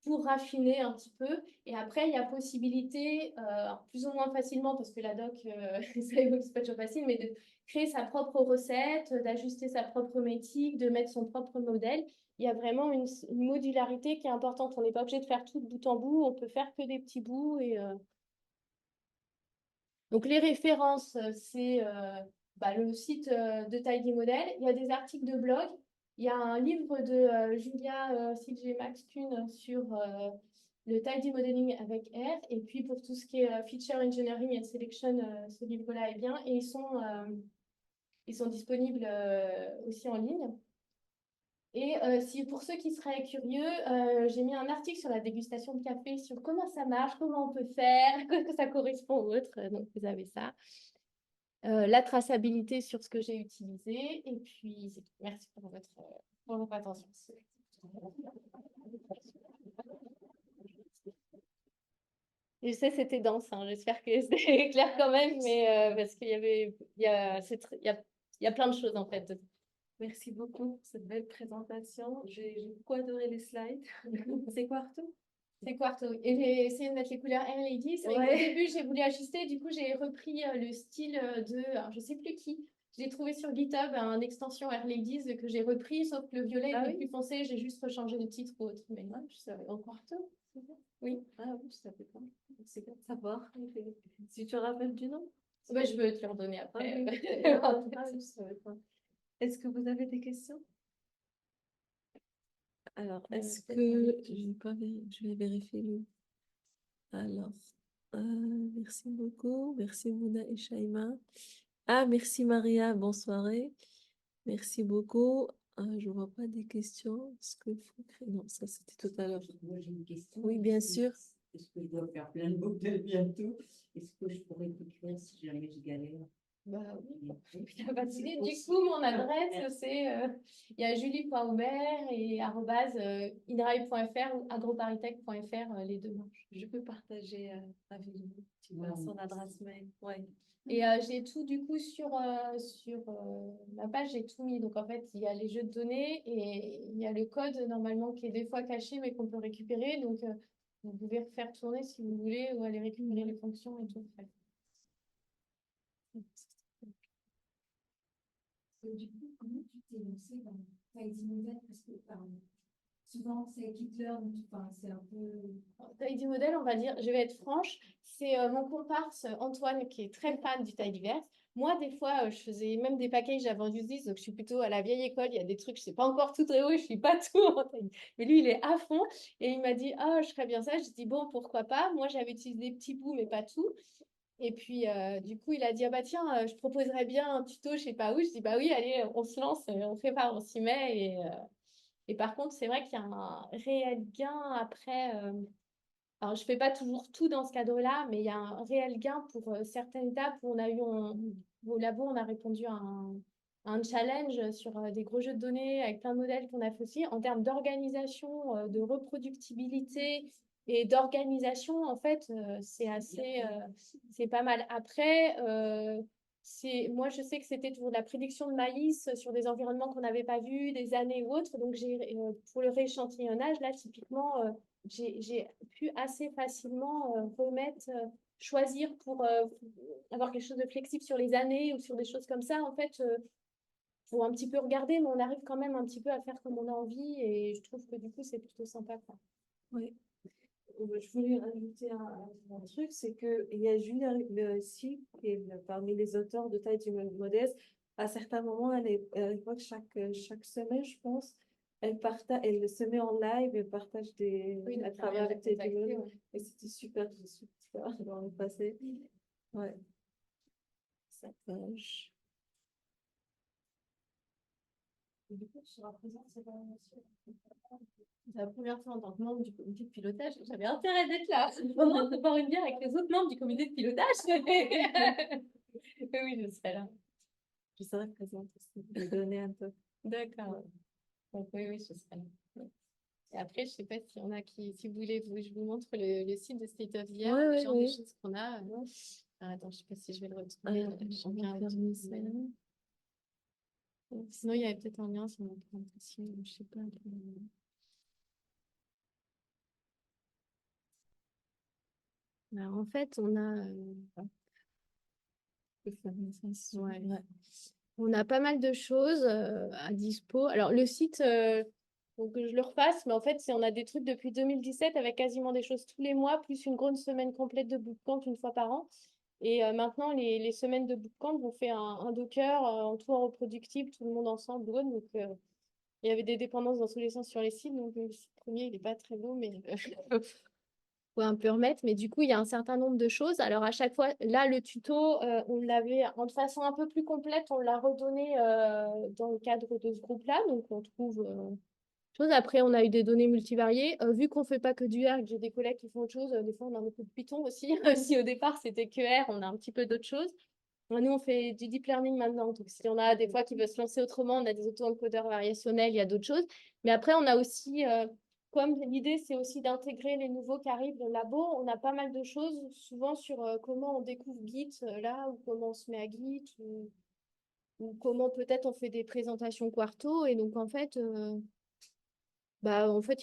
pour raffiner un petit peu. Et après, il y a possibilité, plus ou moins facilement, parce que la doc, c'est pas toujours facile, mais de créer sa propre recette, d'ajuster sa propre métrique, de mettre son propre modèle. Il y a vraiment une modularité qui est importante. On n'est pas obligé de faire tout de bout en bout, on peut faire que des petits bouts. Donc, les références, c'est le site de Tidy Model. Il y a des articles de blog. Il y a un livre de Julia CJ Max-Kuhn sur le Tidy Modeling avec R. Et puis, pour tout ce qui est Feature Engineering and Selection, ce livre-là est bien. Et ils sont disponibles aussi en ligne. Et pour ceux qui seraient curieux, j'ai mis un article sur la dégustation de café, sur comment ça marche, comment on peut faire, que ça correspond aux autres. Donc, vous avez ça. La traçabilité sur ce que j'ai utilisé. Et puis, c'est tout. Merci pour votre attention. Je sais, c'était dense, hein. J'espère que c'était clair quand même, mais parce qu'il y avait, il y a plein de choses en fait. Merci beaucoup pour cette belle présentation. J'ai beaucoup adoré les slides. C'est Quarto? C'est Quarto. Et j'ai essayé de mettre les couleurs Air Ladies. Mais Ouais. au début, j'ai voulu ajuster. Du coup, j'ai repris le style alors, je sais plus qui. J'ai trouvé sur GitHub un extension Air Ladies que j'ai repris, sauf que le violet Ah était oui? plus foncé. J'ai juste rechangé le titre ou autre. Mais non, je savais. En Quarto? C'est ça. Oui. Ah oui, je savais pas. C'est bien de savoir. Si tu te rappelles du nom? Ouais, je veux te le redonner Ah après. oui. Ah, je savais pas. Est-ce que vous avez des questions? Alors, est-ce que je vais vérifier le. Alors, merci beaucoup. Merci Mouna et Shaima. Ah, merci Maria. Bonne soirée. Merci beaucoup. Je vois pas des questions. Est-ce que faut créer? Non, ça c'était tout à l'heure. Moi, j'ai une question. Oui, bien sûr. Est-ce que je dois faire plein de modèles bientôt? Est-ce que je pourrais t'écrire si jamais je galère? Bah oui. Du coup, mon adresse, c'est il y a julie.aubert et @inrail.fr ou agroparitech.fr, les deux marches. Je peux partager avec vous. Tu vois son adresse mail. Ouais. Et j'ai tout du coup sur ma page, j'ai tout mis. Donc en fait, il y a les jeux de données et il y a le code normalement qui est des fois caché mais qu'on peut récupérer. Donc vous pouvez refaire tourner si vous voulez ou aller récupérer les fonctions et tout. En fait. Du coup, comment tu t'es lancé dans Tidy Model? Parce que souvent, c'est Hitler, c'est un peu. Tidy Model, on va dire, je vais être franche, c'est mon comparse Antoine qui est très fan du Tidyverse. Moi, des fois, je faisais même des packages avant du 10, donc je suis plutôt à la vieille école. Il y a des trucs, je ne sais pas encore tout très haut, je ne suis pas tout en Tidy. Mais lui, il est à fond et il m'a dit, ah, je ferais bien ça. Je dis, bon, pourquoi pas. Moi, j'avais utilisé des petits bouts, mais pas tout. Et puis, du coup, il a dit, ah bah tiens, je proposerais bien un tuto, je ne sais pas où. Je dis, bah oui, allez, on se lance, on prépare, on s'y met. Et par contre, c'est vrai qu'il y a un réel gain après. Alors, je ne fais pas toujours tout dans ce cadre-là, mais il y a un réel gain pour certaines étapes où au labo, on a répondu à un challenge sur des gros jeux de données avec plein de modèles qu'on a fait aussi. En termes d'organisation, de reproductibilité et d'organisation, en fait, c'est pas mal. Après, moi, je sais que c'était pour la prédiction de maïs sur des environnements qu'on n'avait pas vus, des années ou autres. Donc, pour le rééchantillonnage, là, typiquement, j'ai pu assez facilement choisir pour avoir quelque chose de flexible sur les années ou sur des choses comme ça. En fait, faut un petit peu regarder, mais on arrive quand même un petit peu à faire comme on a envie et je trouve que du coup, c'est plutôt sympa, quoi. Oui. Je voulais rajouter un truc, c'est qu'il y a Julia aussi, qui est parmi les auteurs de Tidy Model. À certains moments, elle voit que chaque semaine, je pense, elle se met en live et partage à travers les Tidy Model. Et c'était super dans le passé. Ouais. Sa page. Et du coup, tu seras présente cette année aussi. C'est la première fois en tant que membre du comité de pilotage, j'avais intérêt d'être là. Vraiment, de boire une bière avec les autres membres du comité de pilotage. Oui, je serai là. Je serai présente aussi. Je vais donner un peu. D'accord. Donc, oui, je serai là. Et après, je sais pas s'il y en a qui, si vous voulez, je vous montre le site de State of the Art, Ouais, le ouais, genre de ouais. choses qu'on a. Alors, attends, je sais pas si je vais le retrouver. Alors, on Chacun va a fermer ça. Sinon, il y avait peut-être un lien sur notre présentation, je sais pas. Alors, en fait, on a, Je peux fermer ça ici. ouais. Ouais. On a pas mal de choses à dispo. Alors, le site, faut que je le refasse, mais en fait, on a des trucs depuis 2017 avec quasiment des choses tous les mois, plus une grande semaine complète de bootcamp une fois par an. Et maintenant, les semaines de bootcamp, on fait un Docker en tout en reproductible, tout le monde ensemble. Ouais, donc, il y avait des dépendances dans tous les sens sur les sites. Donc, le site premier, il n'est pas très beau, mais faut un peu remettre. Mais du coup, il y a un certain nombre de choses. Alors, à chaque fois, là, le tuto, on l'avait de façon un peu plus complète. On l'a redonné dans le cadre de ce groupe-là. Donc, on trouve choses. Après, on a eu des données multivariées. Vu qu'on ne fait pas que du R, que j'ai des collègues qui font autre chose, des fois, on a un peu de Python aussi. Si au départ, c'était que R, on a un petit peu d'autres choses. Nous, on fait du deep learning maintenant. Donc, si on a des fois qui veulent se lancer autrement, on a des auto-encodeurs variationnels, il y a d'autres choses. Mais après, on a aussi, comme l'idée, c'est aussi d'intégrer les nouveaux qui arrivent au labo, on a pas mal de choses, souvent sur comment on découvre Git là, ou comment on se met à Git, ou comment peut-être on fait des présentations Quarto. Et donc, il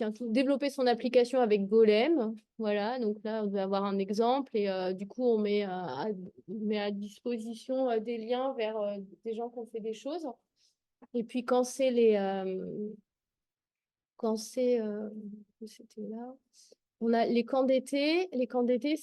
y a un tout. Développer son application avec Golem. Voilà, donc là, on va avoir un exemple et du coup, on met à disposition des liens vers des gens qui ont fait des choses. Et puis, quand c'est où c'était là, on a les camps d'été. Les camps d'été,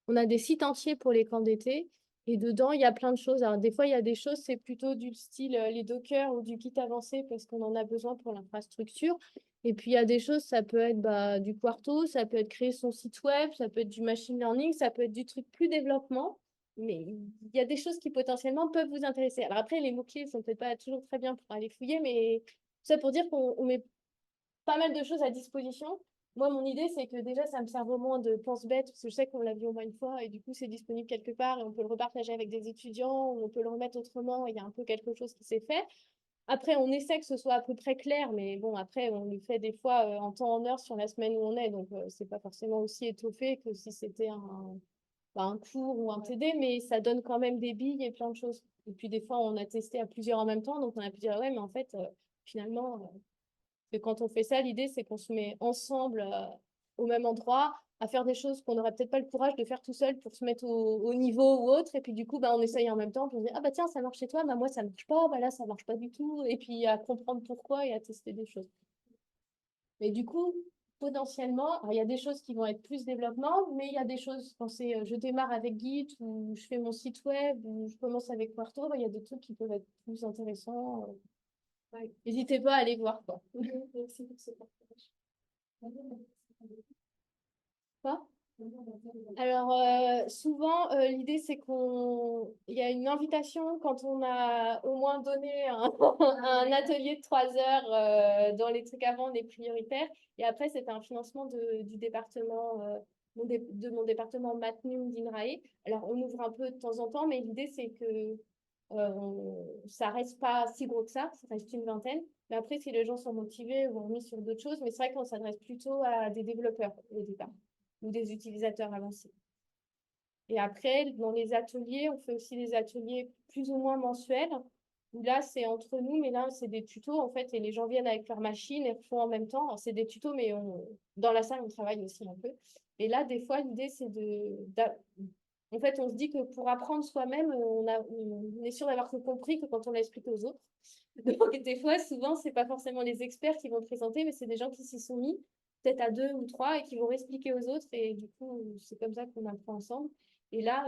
on a des sites entiers pour les camps d'été. Et dedans, il y a plein de choses. Alors, des fois, il y a des choses, c'est plutôt du style les Docker ou du Git avancé parce qu'on en a besoin pour l'infrastructure. Et puis, il y a des choses, ça peut être du Quarto, ça peut être créer son site web, ça peut être du machine learning, ça peut être du truc plus développement. Mais il y a des choses qui potentiellement peuvent vous intéresser. Alors après, les mots-clés ne sont peut-être pas toujours très bien pour aller fouiller, mais tout ça pour dire qu'on met pas mal de choses à disposition. Moi, mon idée, c'est que déjà, ça me sert au moins de pense-bête, parce que je sais qu'on l'a vu au moins une fois, et du coup, c'est disponible quelque part, et on peut le repartager avec des étudiants, ou on peut le remettre autrement, il y a un peu quelque chose qui s'est fait. Après, on essaie que ce soit à peu près clair, mais bon, après, on le fait des fois en temps, en heure, sur la semaine où on est, donc c'est pas forcément aussi étoffé que si c'était un cours ou un TD, mais ça donne quand même des billes et plein de choses. Et puis, des fois, on a testé à plusieurs en même temps, donc on a pu dire, ouais, mais en fait, finalement, que quand on fait ça, l'idée, c'est qu'on se met ensemble au même endroit à faire des choses qu'on n'aurait peut-être pas le courage de faire tout seul pour se mettre au niveau ou autre. Et puis du coup, on essaye en même temps. Puis on dit, ah bah tiens, ça marche chez toi, moi, ça marche pas. Là, ça marche pas du tout. Et puis à comprendre pourquoi et à tester des choses. Mais du coup, potentiellement, alors, il y a des choses qui vont être plus développement, mais il y a des choses, quand c'est je démarre avec Git ou je fais mon site web ou je commence avec Quarto, il y a des trucs qui peuvent être plus intéressants. N'hésitez pas à aller voir, quoi. Merci pour ce partage. Quoi? Alors, souvent, l'idée, c'est il y a une invitation quand on a au moins donné un atelier de 3 heures dans les trucs avant, les prioritaires. Et après, c'est un financement du département, de mon département Matnum d'INRAE. Alors, on ouvre un peu de temps en temps, mais l'idée, c'est que ça reste pas si gros que ça reste une vingtaine. Mais après, si les gens sont motivés, on remet sur d'autres choses. Mais c'est vrai qu'on s'adresse plutôt à des développeurs au départ ou des utilisateurs avancés. Et après, dans les ateliers, on fait aussi des ateliers plus ou moins mensuels, où là, c'est entre nous, mais là, c'est des tutos, en fait, et les gens viennent avec leur machine et font en même temps. Alors, c'est des tutos, mais dans la salle, on travaille aussi un peu. Et là, des fois, l'idée, c'est en fait, on se dit que pour apprendre soi-même, on est sûr d'avoir compris que quand on l'explique aux autres. Donc, des fois, souvent, c'est pas forcément les experts qui vont présenter, mais c'est des gens qui s'y sont mis, peut-être à 2 ou 3, et qui vont expliquer aux autres. Et du coup, c'est comme ça qu'on apprend ensemble. Et là,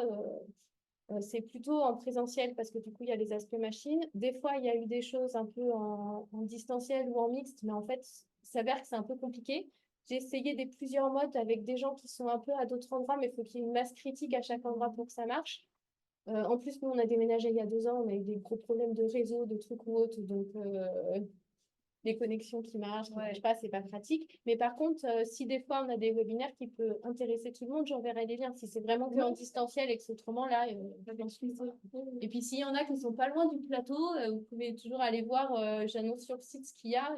c'est plutôt en présentiel parce que du coup, il y a les aspects machines. Des fois, il y a eu des choses un peu en distanciel ou en mixte, mais en fait, il s'avère que c'est un peu compliqué. J'ai essayé plusieurs modes avec des gens qui sont un peu à d'autres endroits, mais il faut qu'il y ait une masse critique à chaque endroit pour que ça marche. En plus, nous, on a déménagé il y a 2 ans, on a eu des gros problèmes de réseau, de trucs ou autres, donc les connexions qui marchent, pas, c'est pas pratique. Mais par contre, si des fois on a des webinaires qui peuvent intéresser tout le monde, j'enverrai les liens. Si c'est vraiment que en distanciel et que c'est autrement là, j'en suis sûre. Et puis s'il y en a qui sont pas loin du plateau, vous pouvez toujours aller voir, j'annonce sur le site ce qu'il y a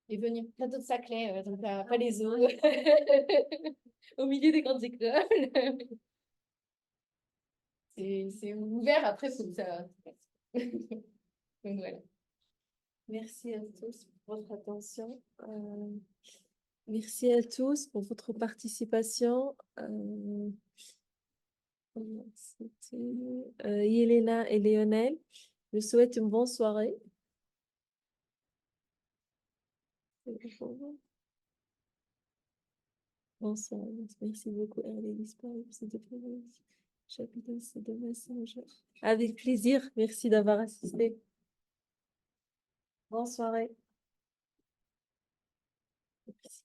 et venir. Plateau de Saclay, donc pas les eaux, au milieu des grandes écoles. C'est ouvert, après, faut que ça. Donc voilà. Merci à tous pour votre attention. Merci à tous pour votre participation. C'était Yelena et Lionel. Je souhaite une bonne soirée. Bonsoir. Merci beaucoup, Hervé Disparu. Chapitre de Messenger. Avec plaisir. Merci d'avoir assisté. Bonne soirée. Merci.